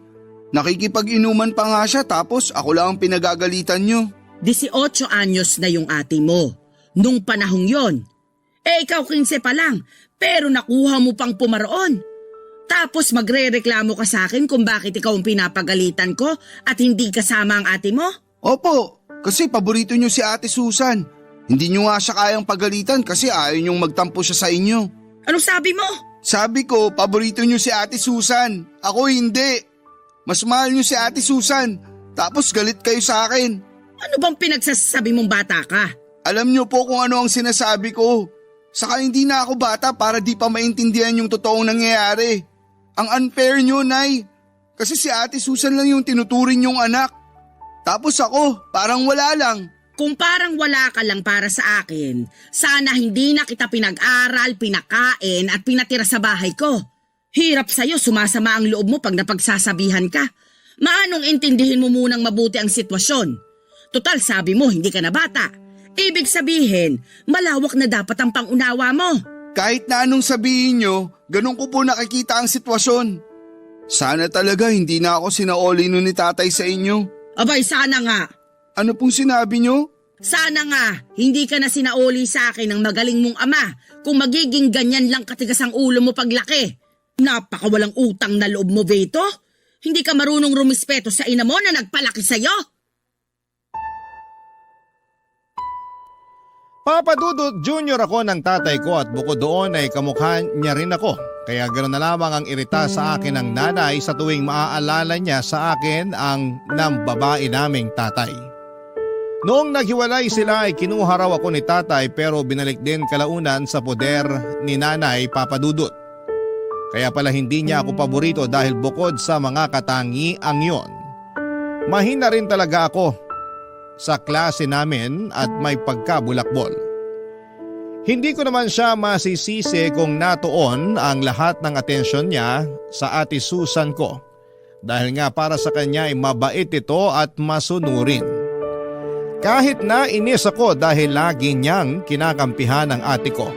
Nakikipag-inuman pa nga siya tapos ako lang ang pinagagalitan nyo. 18 anyos na yung ate mo. Nung panahong yon. Ikaw 15 pa lang, pero nakuha mo pang pumaroon. Tapos magre-reklamo ka sa akin kung bakit ikaw ang pinapagalitan ko at hindi kasama ang ate mo? Opo, Kasi paborito niyo si Ate Susan. Hindi niyo nga siya kayang pagalitan kasi ayaw niyong magtampo siya sa inyo. Anong sabi mo? Sabi ko, paborito niyo si Ate Susan. Ako hindi. Mas mahal niyo si Ate Susan. Tapos galit kayo sa akin. Ano bang pinagsasabi mong bata ka? Alam niyo po kung ano ang sinasabi ko. Saka hindi na ako bata para di pa maintindihan yung totoong nangyayari. Ang unfair niyo, Nay. Kasi si Ate Susan lang yung tinuturing yung anak. Tapos ako, parang wala lang. Kung parang wala ka lang para sa akin, sana hindi na kita pinag-aral, pinakain at pinatira sa bahay ko. Hirap sa'yo, sumasama ang loob mo pag napagsasabihan ka. Maanong intindihin mo munang mabuti ang sitwasyon? Total, sabi mo, hindi ka na bata. Ibig sabihin, malawak na dapat ang pangunawa mo. Kahit na anong sabihin niyo, ganun ko po nakikita ang sitwasyon. Sana talaga hindi na ako sinaoli nun ni tatay sa inyo. Abay, sana nga. Ano pong sinabi niyo? Sana nga, hindi ka na sinaoli sa akin ng magaling mong ama kung magiging ganyan lang katigas ang ulo mo paglaki. Napakawalang utang na loob mo, Vito. Hindi ka marunong rumispeto sa ina mo na nagpalaki sa'yo. Papa Dudut Jr. ako ng tatay ko at bukod doon ay kamukha niya rin ako. Kaya ganoon na lamang ang irita sa akin ng nanay sa tuwing maaalala niya sa akin ang nambabae naming tatay. Noong naghiwalay sila ay kinuha raw ako ni tatay pero binalik din kalaunan sa poder ni nanay Papa Dudut. Kaya pala hindi niya ako paborito dahil bukod sa mga katangiang yon, mahina rin talaga ako sa klase namin at may pagkabulakbol. Hindi ko naman siya masisisi kung natuon ang lahat ng atensyon niya sa Ate Susan ko dahil nga para sa kanya ay mabait ito at masunurin. Kahit na inis ako dahil lagi niyang kinakampihan ang ate ko,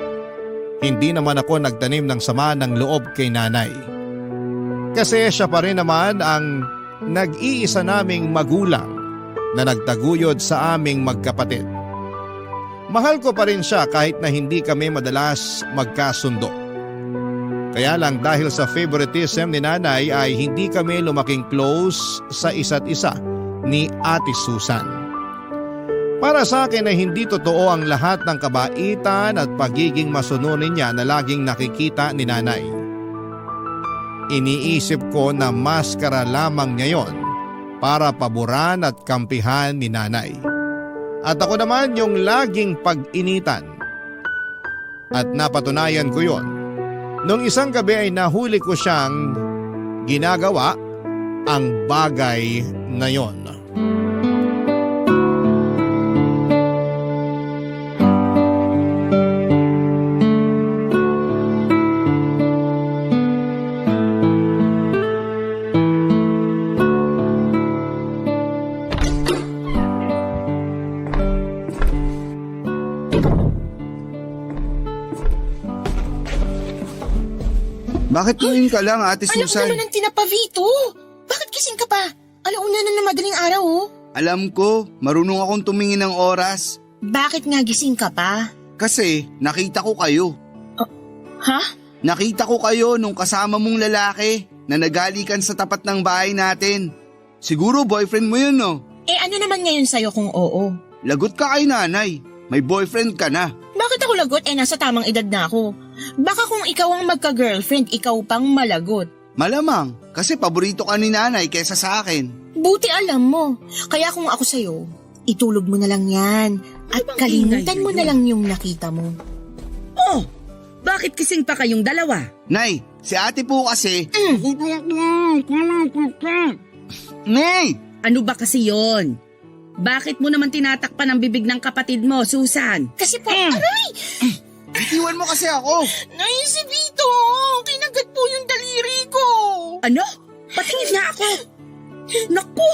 hindi naman ako nagtanim ng sama ng loob kay nanay. Kasi siya pa rin naman ang nag-iisa naming magulang na nagtaguyod sa aming magkapatid. Mahal ko pa rin siya kahit na hindi kami madalas magkasundo. Kaya lang dahil sa favoritism ni nanay ay hindi kami lumaking close sa isa't isa ni Ate Susan. Para sa akin ay hindi totoo ang lahat ng kabaitan at pagiging masunurin niya na laging nakikita ni nanay. Iniisip ko na maskara lamang niya yon para paboran at kampihan ni nanay. At ako naman yung laging pag-initan. At napatunayan ko yon. Nung isang gabi ay nahuli ko siyang ginagawa ang bagay na yon. Bakit tumingin ka lang, Ate Susan? Alam ko ng tinapa, Vito. Bakit gising ka pa? Alauna na ng madaling araw, oh. Alam ko, marunong akong tumingin ng oras. Bakit nga gising ka pa? Kasi nakita ko kayo. Ha? Nakita ko kayo nung kasama mong lalaki na nagalikan sa tapat ng bahay natin. Siguro boyfriend mo yun, no? Eh ano naman ngayon sa'yo kung oo? Lagot ka kay nanay. May boyfriend ka na. Bakit ako lagot? Eh nasa tamang edad na ako. Baka kung ikaw ang magka-girlfriend, ikaw pang malagot. Malamang, kasi paborito ka ni nanay kesa sa akin. Buti alam mo. Kaya kung ako sa'yo, itulog mo na lang yan. At bang kalimutan ingay mo na yun? lang yung nakita mo. Oh, bakit kising pa kayong dalawa? Nay, si ate po kasi... Nay! Ano ba kasi yon? Bakit mo naman tinatakpan ang bibig ng kapatid mo, Susan? Kasi po, aray! Bitiwan mo kasi ako! Nay, si Vito! Kinagat po yung daliri ko! Ano? Patingin nga ako. Naku,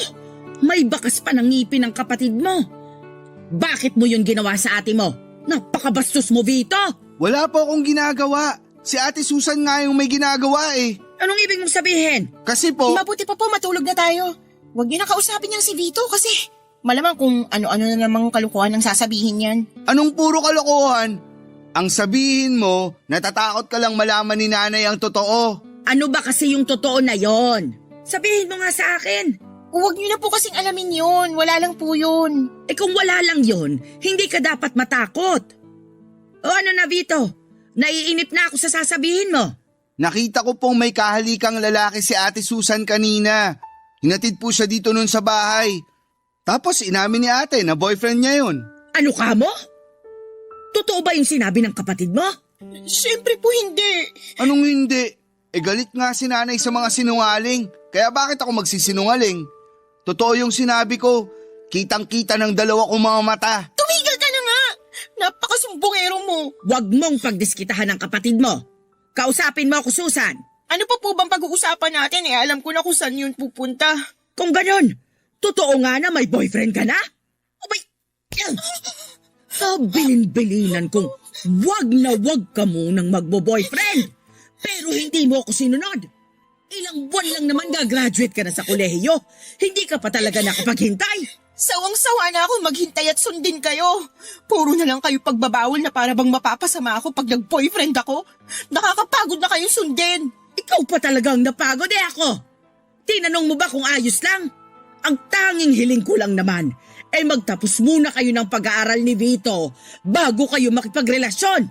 may bakas pa ng ngipin ng kapatid mo. Bakit mo yun ginawa sa ate mo? Napakabastos mo, Vito! Wala po akong ginagawa. Si Ate Susan nga yung may ginagawa eh. Anong ibig mong sabihin? Kasi po... Mabuti pa po, matulog na tayo. Huwag niyo na kausapin niyang si Vito kasi malamang kung ano-ano na namang kalukuhan ang sasabihin niyan. Anong puro kalokohan? Ang sabihin mo, natatakot ka lang malaman ni nanay ang totoo. Ano ba kasi yung totoo na yon? Sabihin mo nga sa akin. Huwag niyo na po kasing alamin yun. Wala lang po yun. Eh kung wala lang yon, hindi ka dapat matakot. O ano na Vito? Naiinip na ako sa sasabihin mo. Nakita ko pong may kahalikang lalaki si Ate Susan kanina. Hinatid po siya dito nun sa bahay. Tapos inamin ni ate na boyfriend niya yun. Ano ka mo? Totoo ba yung sinabi ng kapatid mo? Siyempre po hindi. Anong hindi? Galit nga si nanay sa mga sinungaling. Kaya bakit ako magsisinungaling? Totoo yung sinabi ko. Kitang-kita ng dalawa kong mga mata. Tumigil ka na nga. Napakasumbongero mo. Huwag mong pagdiskitahan ng kapatid mo. Kausapin mo ako, Susan. Ano pa po bang pag-uusapan natin? Alam ko na kung saan yun pupunta. Kung ganon, totoo nga na may boyfriend ka na? Abay, bilin-bilinan kong wag ka munang magbo-boyfriend. Pero hindi mo ako sinunod. Ilang buwan lang naman gagraduate ka na sa kolehiyo. Hindi ka pa talaga nakapaghintay. Sawang-sawa na ako maghintay at sundin kayo. Puro na lang kayo pagbabawal na para bang mapapasama ako pag nag-boyfriend ako. Nakakapagod na kayong sundin. Ikaw pa talagang napagod ako. Tinanong mo ba kung ayos lang? Ang tanging hiling ko lang naman ay magtapos muna kayo ng pag-aaral ni Vito bago kayo makipagrelasyon.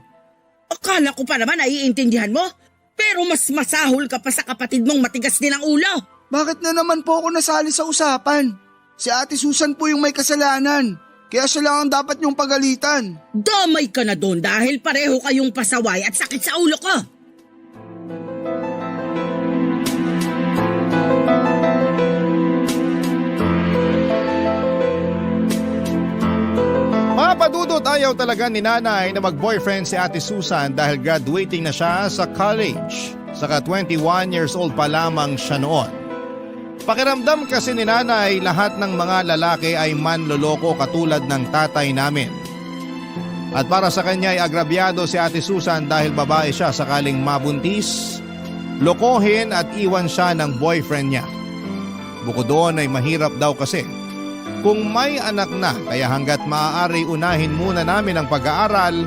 Akala ko pa naman naiintindihan mo, pero mas masahol ka pa sa kapatid mong matigas din ang ulo. Bakit na naman po ako nasali sa usapan? Si Ate Susan po yung may kasalanan. Kaya siya lang ang dapat niyong pagalitan. Damay ka na doon dahil pareho kayong pasaway at sakit sa ulo ko. Papadudot ayaw talaga ni nanay na mag-boyfriend si Ate Susan dahil graduating na siya sa college. Saka 21 years old pa lamang siya noon. Pakiramdam kasi ni nanay lahat ng mga lalaki ay manloloko katulad ng tatay namin. At para sa kanya ay agrabyado si Ate Susan dahil babae siya sakaling mabuntis, lokohin at iwan siya ng boyfriend niya. Bukod doon ay mahirap daw kasi kung may anak na kaya hanggat maaari unahin muna namin ang pag-aaral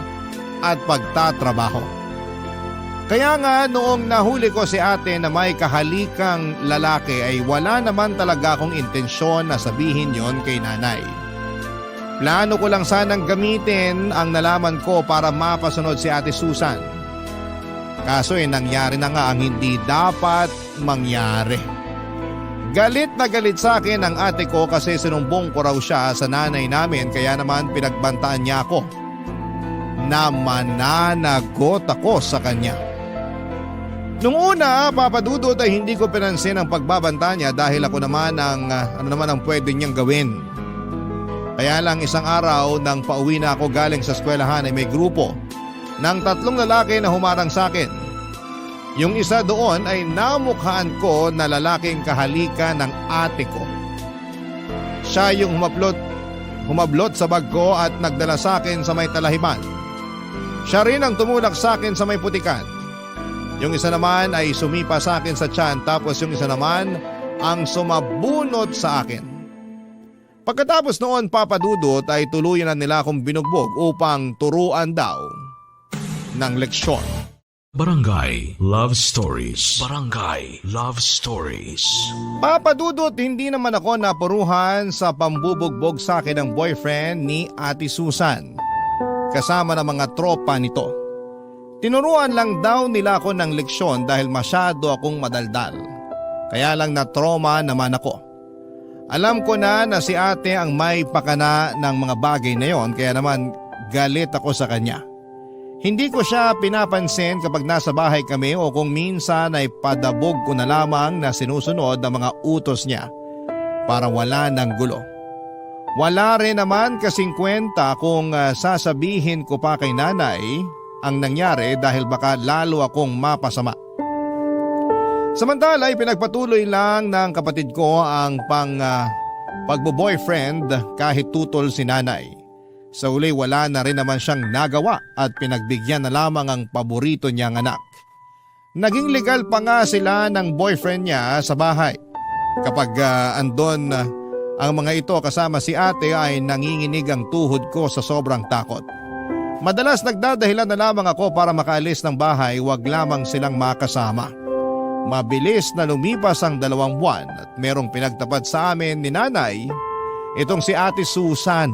at pagtatrabaho. Kaya nga noong nahuli ko si ate na may kahalikang lalaki ay wala naman talaga akong intensyon na sabihin yon kay nanay. Plano ko lang sanang gamitin ang nalaman ko para mapasunod si Ate Susan. Kaso nangyari na nga ang hindi dapat mangyari. Galit na galit sa akin ang ate ko kasi sinumbong ko raw siya sa nanay namin kaya naman pinagbantaan niya ako na mananagot ako sa kanya. Nung una, papadudot ay hindi ko pinansin ang pagbabanta niya dahil ako naman ang pwede niyang gawin. Kaya lang isang araw nang pauwi na ako galing sa eskwelahan ay may grupo ng 3 lalaki na humarang sa akin. Yung isa doon ay namukhaan ko na lalaking kahalika ng ate ko. Siya yung humablot sa bag ko at nagdala sa akin sa may talahiban. Siya rin ang tumulak sa akin sa may putikan. Yung isa naman ay sumipa sa akin sa tiyan tapos yung isa naman ang sumabunot sa akin. Pagkatapos noon papadudot ay tuluyan na nila akong binugbog upang turuan daw ng leksyon. Barangay Love Stories. Barangay Love Stories. Papadudot, hindi naman ako napuruhan sa pambubugbog sa akin ng boyfriend ni Ate Susan. Kasama ng mga tropa nito. Tinuruan lang daw nila ako ng leksyon dahil masyado akong madaldal. Kaya lang na-trauma naman ako. Alam ko na si ate ang may pakana ng mga bagay na yon kaya naman galit ako sa kanya. Hindi ko siya pinapansin kapag nasa bahay kami o kung minsan ay padabog ko na lamang na sinusunod ang mga utos niya para wala ng gulo. Wala rin naman kasing kwenta kung sasabihin ko pa kay nanay ang nangyari dahil baka lalo akong mapasama. Samantala ay pinagpatuloy lang ng kapatid ko ang pagbo-boyfriend kahit tutol si nanay. Sa uli wala na rin naman siyang nagawa at pinagbigyan na lamang ang paborito niyang anak. Naging legal pa nga sila ng boyfriend niya sa bahay. Kapag andon ang mga ito kasama si ate ay nanginginig ang tuhod ko sa sobrang takot. Madalas nagdadahilan na lamang ako para makaalis ng bahay, wag lamang silang makasama. Mabilis na lumipas ang 2 buwan at merong pinagtapat sa amin ni nanay, itong si Ate Susan.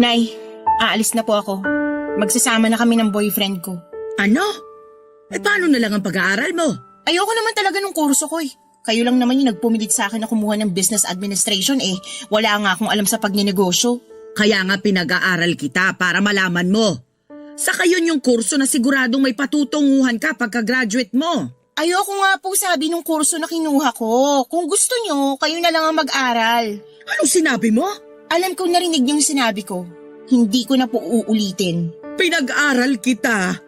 Nay, aalis na po ako. Magsasama na kami ng boyfriend ko. Ano? Paano na lang ang pag-aaral mo? Ayoko naman talaga ng kurso ko eh. Kayo lang naman yung nagpumilit sa akin na kumuha ng business administration eh. Wala nga akong alam sa pagninegosyo. Kaya nga pinag-aaral kita para malaman mo. Saka yun yung kurso na siguradong may patutunguhan ka pagka-graduate mo. Ayoko nga po sabi nung kurso na kinuha ko. Kung gusto nyo, kayo na lang ang mag-aral. Anong sinabi mo? Alam ko narinig niyo yung sinabi ko. Hindi ko na po uulitin. Pinag-aral kita.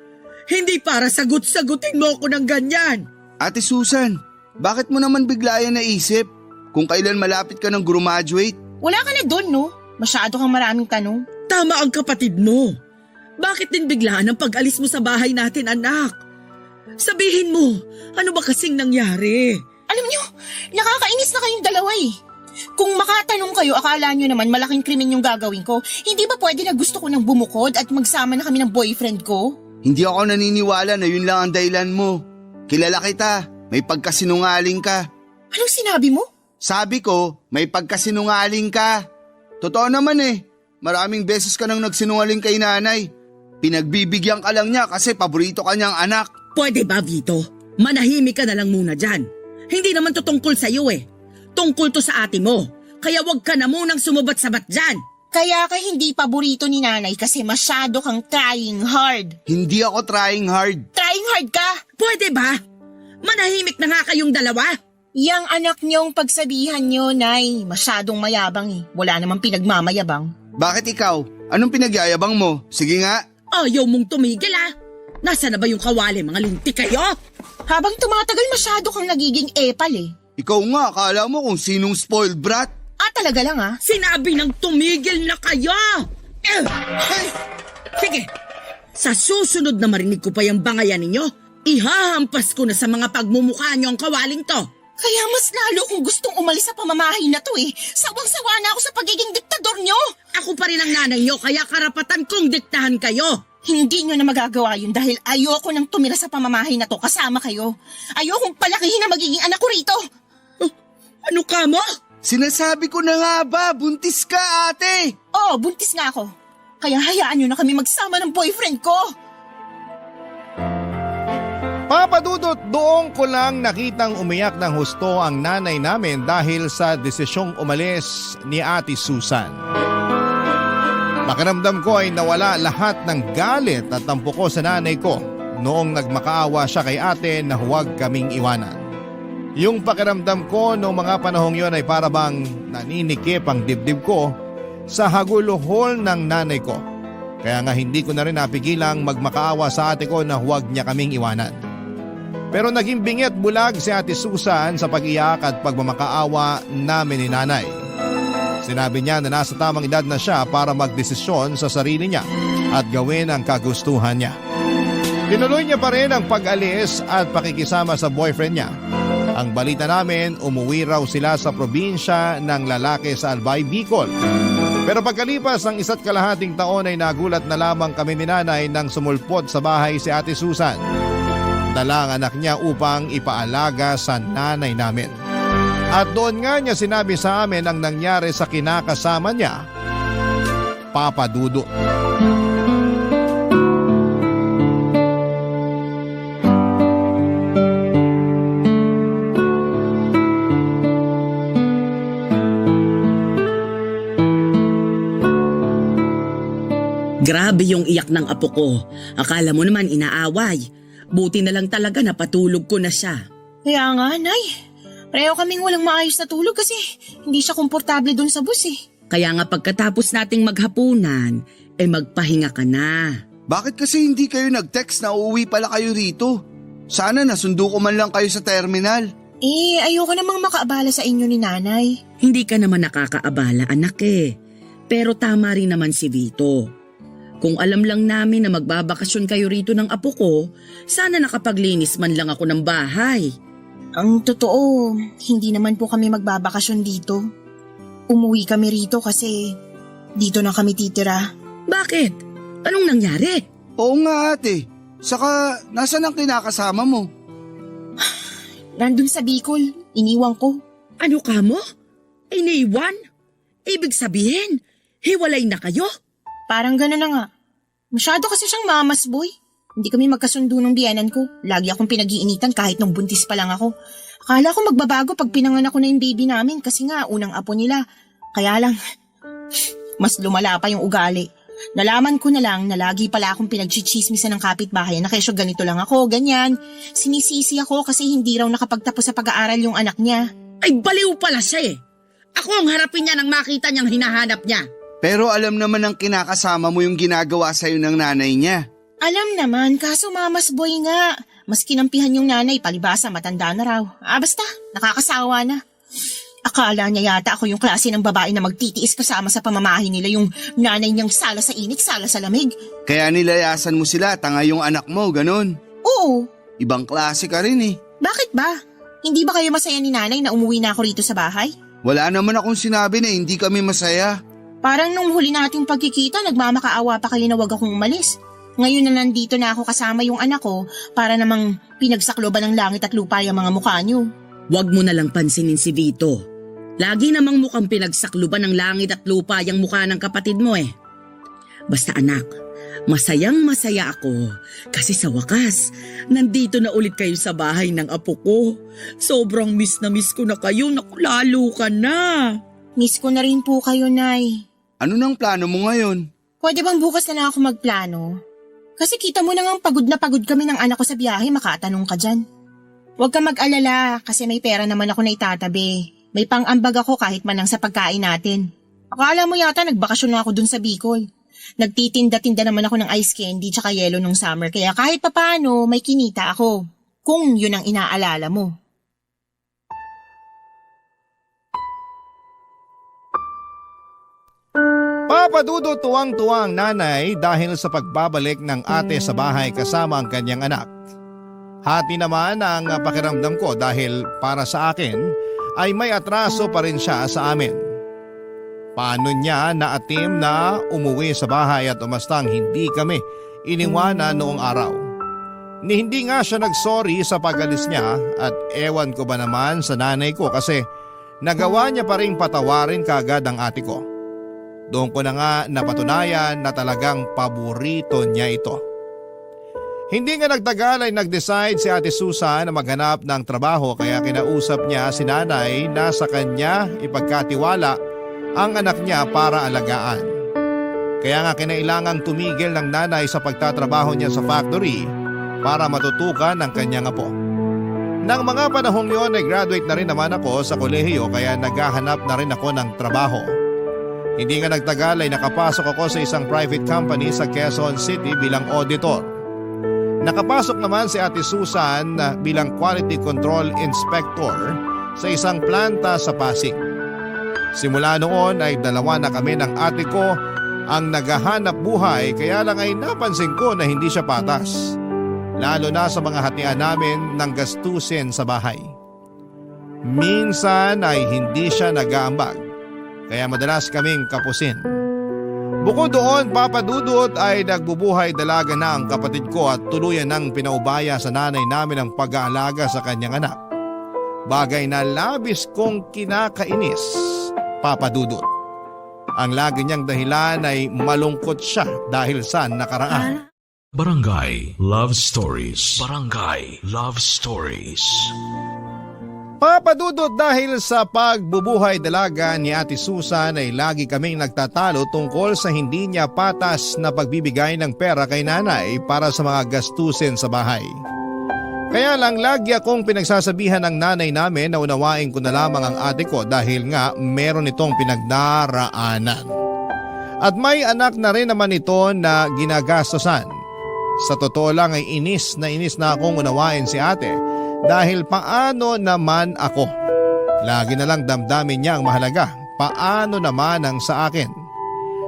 Hindi para sagot-sagutin mo ako ng ganyan. Ate Susan, bakit mo naman bigla yan naisip? Kung kailan malapit ka ng graduate? Wala ka na doon, no? Masyado kang maraming tanong. Tama ang kapatid mo. Bakit din biglaan ang pag-alis mo sa bahay natin, anak? Sabihin mo, ano ba kasing nangyari? Alam niyo, nakakainis na kayong dalawa eh. Kung makatanong kayo, akala nyo naman malaking krimen yung gagawin ko. Hindi ba pwede na gusto ko nang bumukod at magsama na kami ng boyfriend ko? Hindi ako naniniwala na yun lang ang dahilan mo. Kilala kita, may pagkasinungaling ka. Anong sinabi mo? Sabi ko, may pagkasinungaling ka. Totoo naman eh, maraming beses ka nang nagsinungaling kay nanay. Pinagbibigyan ka lang niya kasi paborito ka niyang anak. Pwede ba, Vito? Manahimik ka na lang muna dyan. Hindi naman to tungkol sa'yo eh. Tungkol to sa ate mo. Kaya wag ka na munang sumubat-sabat dyan. Kaya ka hindi paborito ni nanay kasi masyado kang trying hard. Hindi ako trying hard. Trying hard ka? Pwede ba? Manahimik na nga kayong dalawa. Yang anak niyong pagsabihan niyo, Nay. Masyadong mayabang eh. Wala namang pinagmamayabang. Bakit ikaw? Anong pinagyayabang mo? Sige nga. Ayaw mong tumigil ah. Nasaan na ba yung kawali, mga linti kayo? Habang tumatagal masyado kang nagiging epal eh. Ikaw nga, akala mo kung sinong spoiled brat? Talaga lang ah. Sinabi ng tumigil na kayo! Sige, sa susunod na marinig ko pa yung bangayan ninyo, ihahampas ko na sa mga pagmumukha nyo ang kawaling to. Kaya mas lalo kong gustong umalis sa pamamahay na to eh. Sawang-sawa na ako sa pagiging diktador nyo. Ako pa rin ang nanay nyo, kaya karapatan kong diktahan kayo. Hindi nyo na magagawa yun dahil ayoko nang tumira sa pamamahay na to kasama kayo. Ayokong palakihin na magiging anak ko rito. Ano ka mo? Sinasabi ko na nga ba, buntis ka ate! Oo, buntis nga ako. Kaya hayaan nyo na kami magsama ng boyfriend ko. Papa Dudut, doon ko lang nakitang umiyak ng husto ang nanay namin dahil sa desisyong umalis ni Ate Susan. Pakiramdam ko ay nawala lahat ng galit at tampo ko sa nanay ko noong nagmakaawa siya kay ate na huwag kaming iwanan. Yung pakiramdam ko noong mga panahong yon ay para bang naninikip ang dibdib ko sa haguluhol ng nanay ko. Kaya nga hindi ko na rin napigilang magmakaawa sa ate ko na huwag niya kaming iwanan. Pero naging bingit bulag si Ate Susan sa pag-iyak at pagmamakaawa namin ni nanay. Sinabi niya na nasa tamang edad na siya para magdesisyon sa sarili niya at gawin ang kagustuhan niya. Tinuloy niya pa rin ang pag-alis at pakikisama sa boyfriend niya. Ang balita namin, umuwi raw sila sa probinsya ng lalaki sa Albay, Bicol. Pero pagkalipas ng 1.5 taon ay nagulat na lamang kami ni nanay nang sumulpot sa bahay si Ate Susan. Dala ang anak niya upang ipaalaga sa nanay namin. At doon nga niya sinabi sa amin ang nangyari sa kinakasama niya, Papa Dudut. Grabe yung iyak ng apo ko. Akala mo naman inaaway. Buti na lang talaga napatulog ko na siya. Kaya nga, Nay. Pareho kaming walang maayos na tulog kasi hindi siya komportable dun sa bus eh. Kaya nga pagkatapos nating maghapunan, magpahinga ka na. Bakit kasi hindi kayo nag-text na uuwi pala kayo rito? Sana nasundo ko man lang kayo sa terminal. Ayoko namang makaabala sa inyo ni Nanay. Hindi ka naman nakakaabala, anak eh. Pero tama rin naman si Vito. Kung alam lang namin na magbabakasyon kayo rito ng apo ko, sana nakapaglinis man lang ako ng bahay. Ang totoo, hindi naman po kami magbabakasyon dito. Umuwi kami rito kasi dito na kami titira. Bakit? Anong nangyari? Oo nga ate. Saka, nasan ang kinakasama mo? Nandun sa Bicol, iniwan ko. Ano ka mo? Iniwan? Ibig sabihin, hiwalay na kayo? Parang gano'n na nga. Masyado kasi siyang mamas boy. Hindi kami magkasundo ng biyenan ko. Lagi akong pinag-iinitan kahit nung buntis pa lang ako. Akala ko magbabago pag pinanganak ko na yung baby namin kasi nga unang apo nila. Kaya lang, mas lumala pa yung ugali. Nalaman ko na lang na lagi pala akong pinagchichismisan ng kapitbahay na kesyo ganito lang ako, ganyan. Sinisisi ako kasi hindi raw nakapagtapos sa pag-aaral yung anak niya. Ay baliw pala siya eh. Ako ang harapin niya nang makita niyang hinahanap niya. Pero alam naman ng kinakasama mo yung ginagawa sa'yo ng nanay niya. Alam naman, kaso mamas boy nga. Mas kinampihan yung nanay, palibasa matanda na raw. Basta, nakakasawa na. Akala niya yata ako yung klase ng babae na magtitiis kasama sa pamamahay nila yung nanay niyang sala sa init, sala sa lamig. Kaya nilayasan mo sila, tanga yung anak mo, ganun. Oo. Ibang klase ka rin eh. Bakit ba? Hindi ba kayo masaya ni nanay na umuwi na ako rito sa bahay? Wala naman akong sinabi na hindi kami masaya. Parang nung huli nating pagkikita, nagmamakaawa pa kayo na wag akong umalis. Ngayon na nandito na ako kasama yung anak ko para namang pinagsakloban ng langit at lupa yung mga mukha niyo. Huwag mo na lang pansinin si Vito. Lagi namang mukhang pinagsakluban ng langit at lupa yung mukha ng kapatid mo eh. Basta anak, masayang masaya ako kasi sa wakas, nandito na ulit kayo sa bahay ng apo ko. Sobrang miss na miss ko na kayo, naku lalo ka na. Miss ko na rin po kayo, Nay. Ano nang plano mo ngayon? Pwede bang bukas na lang ako magplano? Kasi kita mo na nga pagod na pagod kami ng anak ko sa biyahe, makatanong ka dyan. Huwag ka mag-alala kasi may pera naman ako na itatabi. May pang-ambag ako kahit man lang sa pagkain natin. Akala mo yata nagbakasyon na ako dun sa Bicol. Nagtitinda-tinda naman ako ng ice candy tsaka yelo nung summer kaya kahit papano may kinita ako. Kung yun ang inaalala mo. Papadudo tuwang-tuwang nanay dahil sa pagbabalik ng ate sa bahay kasama ang kanyang anak. Hati naman ang pakiramdam ko dahil para sa akin ay may atraso pa rin siya sa amin. Paano niya naatim na umuwi sa bahay at umastang hindi kami iniwanan noong araw? Ni hindi nga siya nagsorry sa pag-alis niya at ewan ko ba naman sa nanay ko kasi nagawa niya pa rin patawarin kagad ang ate ko. Doon ko na nga napatunayan na talagang paborito niya ito. Hindi nga nagtagal ay nag-decide si Ate Susan na maghanap ng trabaho kaya kinausap niya si nanay na sa kanya ipagkatiwala ang anak niya para alagaan. Kaya nga kinailangang tumigil ng nanay sa pagtatrabaho niya sa factory para matutukan ang kanyang apo. Nang mga panahong yon ay graduate na rin naman ako sa kolehiyo kaya naghahanap na rin ako ng trabaho. Hindi nga nagtagal ay nakapasok ako sa isang private company sa Quezon City bilang auditor. Nakapasok naman si Ate Susan bilang quality control inspector sa isang planta sa Pasig. Simula noon ay dalawa na kami ng ate ko ang naghahanap buhay kaya lang ay napansin ko na hindi siya patas. Lalo na sa mga hatian namin ng gastusin sa bahay. Minsan ay hindi siya nag-aambag kaya madalas kaming kapusin. Bukod doon, papadudot ay nagbubuhay dalaga na ang kapatid ko at tuluyan ng pinaubaya sa nanay namin ang pag-aalaga sa kanyang anak. Bagay na labis kong kinakainis, papadudot. Ang lagi niyang dahilan ay malungkot siya dahil sa nakaraan. Barangay Love Stories. Barangay Love Stories. Papadudot dahil sa pagbubuhay dalaga ni Ate Susan ay lagi kaming nagtatalo tungkol sa hindi niya patas na pagbibigay ng pera kay nanay para sa mga gastusin sa bahay. Kaya lang lagi akong pinagsasabihan ng nanay namin na unawain ko na lamang ang ate ko dahil nga meron itong pinagdaraanan. At may anak na rin naman ito na ginagastosan. Sa totoo lang ay inis na akong unawain si ate dahil paano naman ako? Lagi na lang damdamin niya ang mahalaga, paano naman ang sa akin?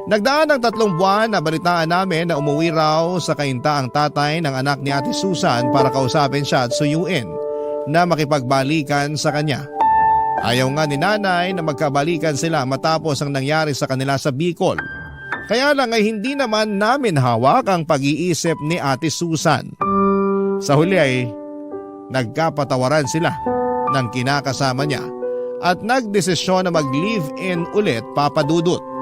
Nagdaan ng 3 buwan na balitaan namin na umuwi raw sa Cainta ang tatay ng anak ni Ate Susan para kausapin siya at suyuin na makipagbalikan sa kanya. Ayaw nga ni nanay na magkabalikan sila matapos ang nangyari sa kanila sa Bicol. Kaya lang ay hindi naman namin hawak ang pag-iisip ni Ate Susan. Sa huli ay nagkapatawaran sila ng kinakasama niya at nagdesisyon na mag-live-in ulit, Papa Dudut.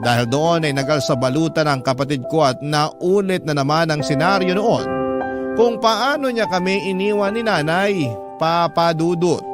Dahil doon ay nagalsabalutan ang kapatid ko at naulit na naman ang senaryo noon kung paano niya kami iniwan ni nanay, Papa Dudut.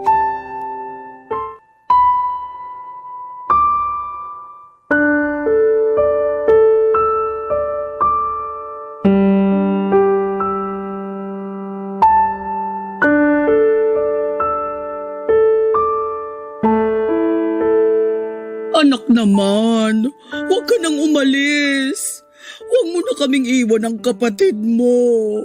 Anak naman, huwag ka nang umalis. Huwag mo na kaming iwan ng kapatid mo.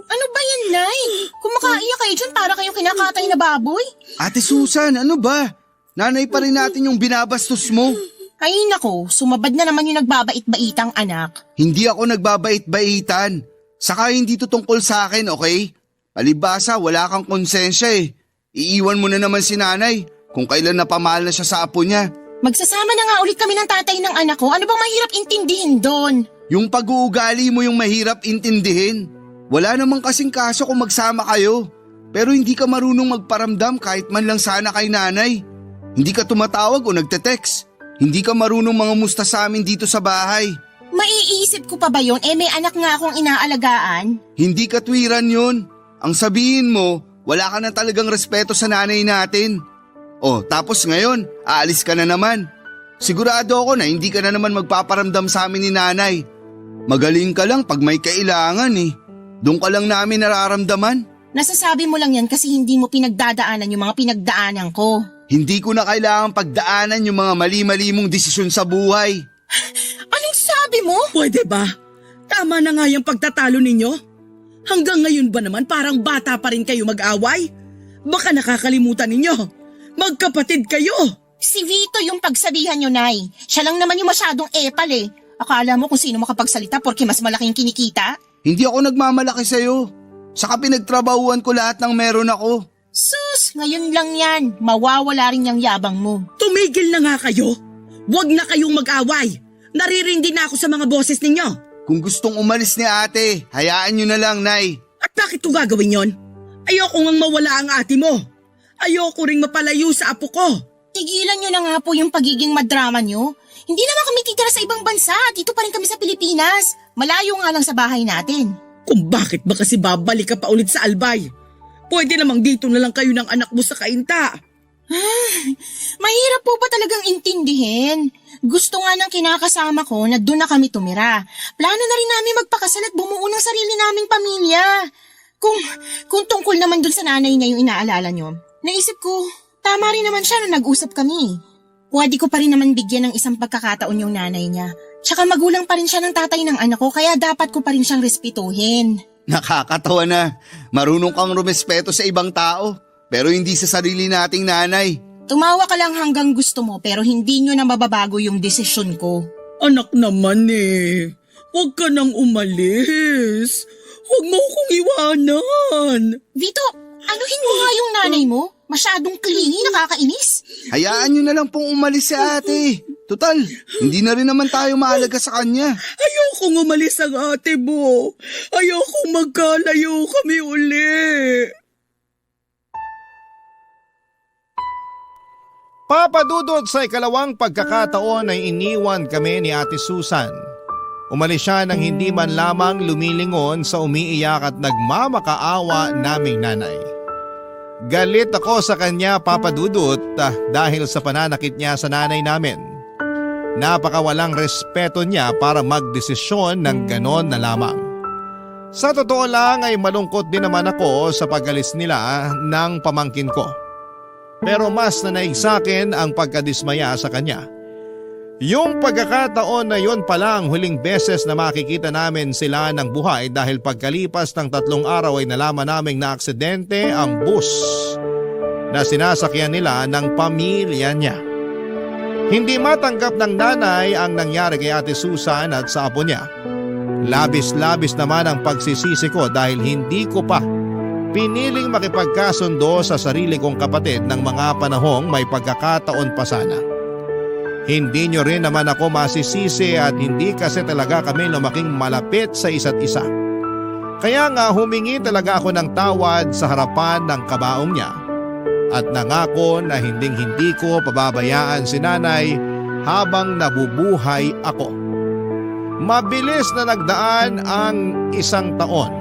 Ano ba yan, Nay? Kumakaaya kayo dyan para kayong kinakatay na baboy? Ate Susan, ano ba? Nanay pa rin natin yung binabastos mo. Ay nako, sumabad na naman yung nagbabait-baitang anak. Hindi ako nagbabait-baitan. Saka hindi to tungkol sa akin, okay? Palibasa, wala kang konsensya eh. Iiwan mo na naman si nanay kung kailan napamahal na siya sa apo niya. Magsasama na nga ulit kami ng tatay ng anak ko. Ano bang mahirap intindihin doon? Yung pag-uugali mo yung mahirap intindihin. Wala namang kasing kaso kung magsama kayo. Pero hindi ka marunong magparamdam kahit man lang sana kay nanay. Hindi ka tumatawag o nagte-text. Hindi ka marunong mangamusta sa amin dito sa bahay. Maiisip ko pa ba yun? May anak nga akong inaalagaan. Hindi katwiran yun. Ang sabihin mo, wala ka na talagang respeto sa nanay natin. Oh, tapos ngayon, aalis ka na naman. Sigurado ako na hindi ka na naman magpaparamdam sa amin ni nanay. Magaling ka lang pag may kailangan eh. Doon ka lang namin nararamdaman. Nasasabi mo lang yan kasi hindi mo pinagdadaanan yung mga pinagdaanan ko. Hindi ko na kailangan pagdaanan yung mga mali-mali mong desisyon sa buhay. Anong sabi mo? Pwede ba? Tama na nga yung pagtatalo ninyo. Hanggang ngayon ba naman parang bata pa rin kayo mag-away? Baka nakakalimutan ninyo. Magkapatid kayo! Si Vito yung pagsabihan nyo, Nay. Siya lang naman yung masyadong epal eh. Akala mo kung sino makapagsalita porque mas malaking kinikita? Hindi ako nagmamalaki sa'yo. Saka pinagtrabahuan ko lahat ng meron ako. Sus, ngayon lang yan. Mawawala rin yung yabang mo. Tumigil na nga kayo! Huwag na kayong mag-away! Naririndi na ako sa mga boses ninyo! Kung gustong umalis ni ate, hayaan nyo na lang, Nay. At bakit ko gagawin yon? Ayoko ngang mawala ang ate mo! Ayoko ring mapalayo sa apo ko! Tigilan nyo na nga po yung pagiging madrama nyo. Hindi naman kami titira sa ibang bansa. Dito pa rin kami sa Pilipinas. Malayo nga lang sa bahay natin. Kung bakit ba kasi babalik ka pa ulit sa Albay? Pwede namang dito na lang kayo ng anak mo sa Cainta. Mahirap po ba talagang intindihin? Gusto nga ng kinakasama ko na doon na kami tumira. Plano na rin namin magpakasal at bumuo ng sarili naming pamilya. Kung tungkol naman doon sa nanay niya yung inaalala nyo, naisip ko, tama rin naman siya nung nag-usap kami. Pwede ko pa rin naman bigyan ng isang pagkakataon yung nanay niya. Tsaka magulang pa rin siya ng tatay ng anak ko kaya dapat ko pa rin siyang respetuhin. Nakakatawa na. Marunong kang rumespeto sa ibang tao, pero hindi sa sarili nating nanay. Tumawa ka lang hanggang gusto mo pero hindi nyo na mababago yung desisyon ko. Anak naman eh, huwag ka nang umalis. Huwag mo akong iwanan. Vito, anuhin mo nga yung nanay mo. Masyadong clingy, nakakainis. Hayaan nyo na lang pong umalis si ate. Total, hindi na rin naman tayo mahalaga sa kanya. Ayokong umalis ang ate mo. Ayokong magkalayo kami uli. Papa Dudut, sa ikalawang pagkakataon ay iniwan kami ni Ate Susan. Umalis siya nang hindi man lamang lumilingon sa umiiyak at nagmamakaawa naming nanay. Galit ako sa kanya, Papa Dudut, dahil sa pananakit niya sa nanay namin. Napakawalang respeto niya para magdesisyon ng ganon na lamang. Sa totoo lang ay malungkot din naman ako sa pag-alis nila ng pamangkin ko. Pero mas nanaig sa akin ang pagkadismaya sa kanya. Yung pagkakataon na yun pala ang huling beses na makikita namin sila ng buhay dahil pagkalipas ng 3 araw ay nalaman naming na aksidente ang bus na sinasakyan nila ng pamilya niya. Hindi matanggap ng nanay ang nangyari kay Ate Susan at sa apo niya. Labis-labis naman ang pagsisisi ko dahil hindi ko pa piniling makipagkasundo sa sarili kong kapatid ng mga panahong may pagkakataon pa sana. Hindi nyo rin naman ako masisisi at hindi kasi talaga kami lumaking malapit sa isa't isa. Kaya nga humingi talaga ako ng tawad sa harapan ng kabaong niya at nangako na hinding-hindi ko pababayaan si nanay habang nabubuhay ako. Mabilis na nagdaan ang 1 taon.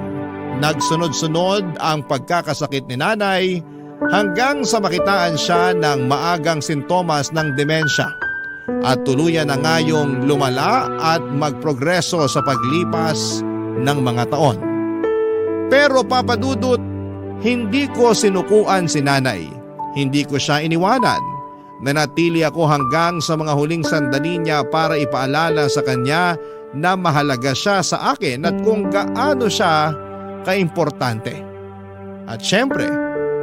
Nagsunod-sunod ang pagkakasakit ni nanay hanggang sa makitaan siya ng maagang sintomas ng demensya at tuluyan na nga yung lumala at magprogreso sa paglipas ng mga taon. Pero Papa Dudut, hindi ko sinukuan si nanay. Hindi ko siya iniwanan. Nanatili ako hanggang sa mga huling sandali niya para ipaalala sa kanya na mahalaga siya sa akin at kung gaano siya kaimportante. At syempre,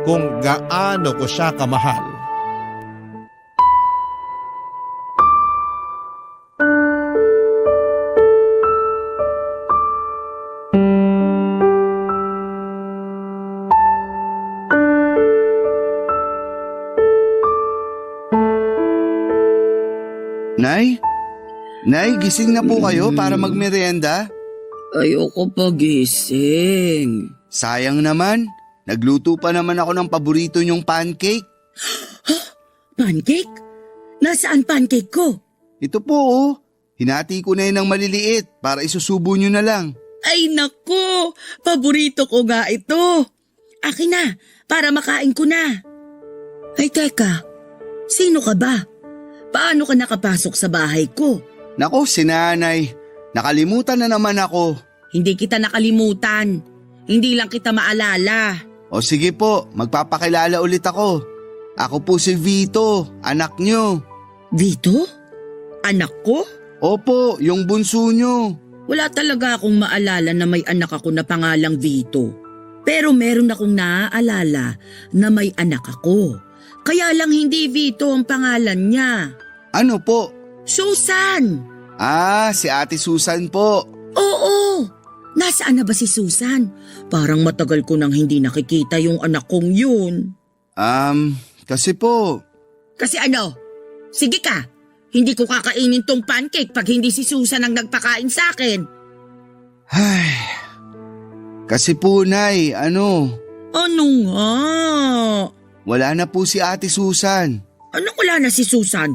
kung gaano ko siya kamahal. Nay? Nay, gising na po kayo para magmerienda? Ayoko pagising. Sayang naman. Nagluto pa naman ako ng paborito niyong pancake. Pancake? Nasaan pancake ko? Ito po oh. Hinati ko na yun ng maliliit para isusubo niyo na lang. Ay nako, paborito ko nga ito. Akin na, para makain ko na. Ay teka, sino ka ba? Paano ka nakapasok sa bahay ko? Nako, si nanay. Nakalimutan na naman ako. Hindi kita nakalimutan. Hindi lang kita maalala. O sige po, magpapakilala ulit ako. Ako po si Vito, anak niyo. Vito? Anak ko? Opo, yung bunso niyo. Wala talaga akong maalala na may anak ako na pangalang Vito. Pero meron akong naaalala na may anak ako. Kaya lang hindi Vito ang pangalan niya. Ano po? Susan! Ah, si Ate Susan po. Oo! Nasaan na ba si Susan? Parang matagal ko nang hindi nakikita yung anak kong yun. Kasi po. Kasi ano? Sige ka! Hindi ko kakainin tong pancake pag hindi si Susan ang nagpakain sa akin. Ay, kasi po, Nay, ano? Ano nga? Wala na po si Ate Susan. Ano wala na si Susan?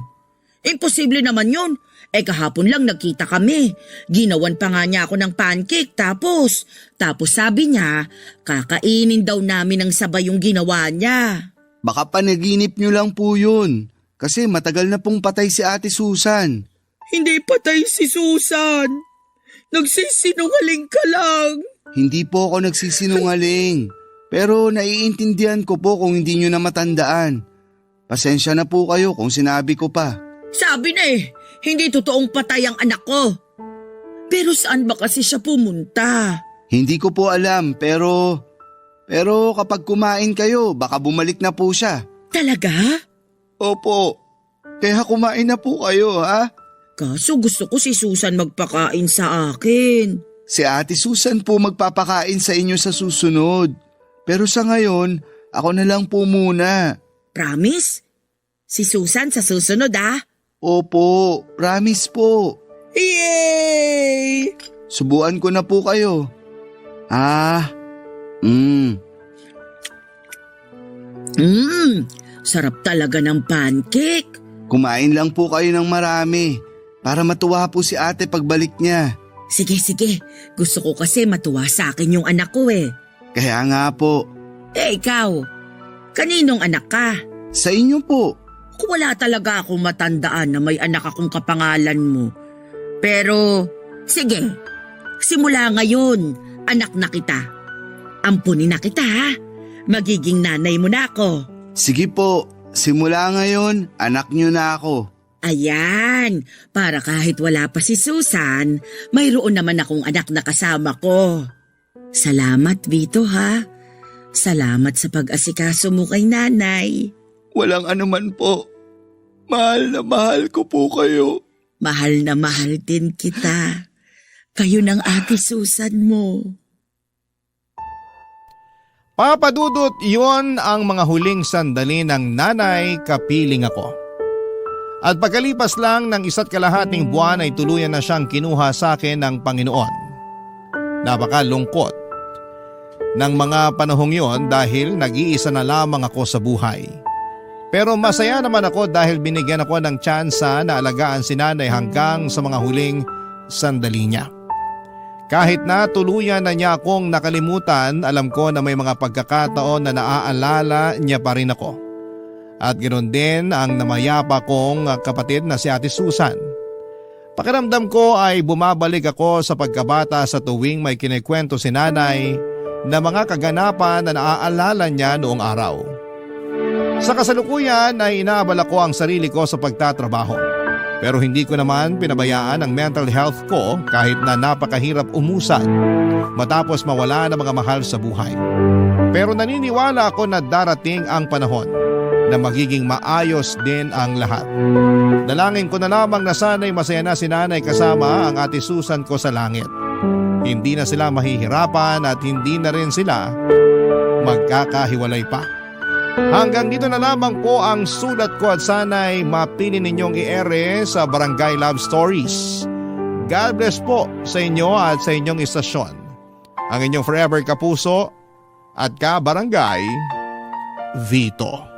Imposible naman yun. Kahapon lang nagkita kami. Ginawan pa nga niya ako ng pancake tapos sabi niya, kakainin daw namin ng sabay yung ginawa niya. Baka panaginip niyo lang po yun. Kasi matagal na pong patay si Ate Susan. Hindi patay si Susan. Nagsisinungaling ka lang. Hindi po ako nagsisinungaling. Pero naiintindihan ko po kung hindi nyo na matandaan. Pasensya na po kayo kung sinabi ko pa. Sabi na hindi totoong patay ang anak ko. Pero saan ba kasi siya pumunta? Hindi ko po alam pero kapag kumain kayo baka bumalik na po siya. Talaga? Opo. Kaya kumain na po kayo ha? Kaso gusto ko si Susan magpakain sa akin. Si Ate Susan po magpapakain sa inyo sa susunod. Pero sa ngayon, ako na lang po muna. Promise? Si Susan sa susunod Opo, promise po. Yay! Subuan ko na po kayo. Sarap talaga ng pancake. Kumain lang po kayo ng marami para matuwa po si ate pagbalik niya. Sige. Gusto ko kasi matuwa sa akin yung anak ko Kaya nga po. Ikaw, kaninong anak ka? Sa inyo po. Wala talaga akong matandaan na may anak akong kapangalan mo. Pero, sige, simula ngayon, anak na kita. Ampunin na kita Magiging nanay mo na ako. Sige po, simula ngayon, anak niyo na ako. Ayan, para kahit wala pa si Susan, mayroon naman akong anak na kasama ko. Salamat, Vito Salamat sa pag-asikaso mo kay nanay. Walang anuman po. mahal ko po kayo. Mahal na mahal din kita. Kayo ng Ate Susan mo. Papa Dudut, yun ang mga huling sandali ng nanay kapiling ako. At pagkalipas lang ng 1.5 buwan ay tuluyan na siyang kinuha sa akin ng Panginoon. Napakalungkot ng mga panahong yon dahil nag-iisa na lamang ako sa buhay. Pero masaya naman ako dahil binigyan ako ng tsansa na alagaan si nanay hanggang sa mga huling sandali niya. Kahit na tuluyan na niya akong nakalimutan, alam ko na may mga pagkakataon na naaalala niya pa rin ako. At ganoon din ang namayapa kong kapatid na si Ate Susan. Pakiramdam ko ay bumabalik ako sa pagkabata sa tuwing may kinikwento si nanay na mga kaganapan na naaalala niya noong araw. Sa kasalukuyan ay inaabala ko ang sarili ko sa pagtatrabaho. Pero hindi ko naman pinabayaan ang mental health ko kahit na napakahirap umusad matapos mawala ng mga mahal sa buhay. Pero naniniwala ako na darating ang panahon na magiging maayos din ang lahat. Dalangin ko na lamang na sana'y masaya na si nanay kasama ang Ate Susan ko sa langit. Hindi na sila mahihirapan at hindi na rin sila magkakahiwalay pa. Hanggang dito na lamang po ang sulat ko at sana'y mapili ninyong i-ere sa Barangay Love Stories. God bless po sa inyo at sa inyong istasyon. Ang inyong forever kapuso at ka-barangay, Vito.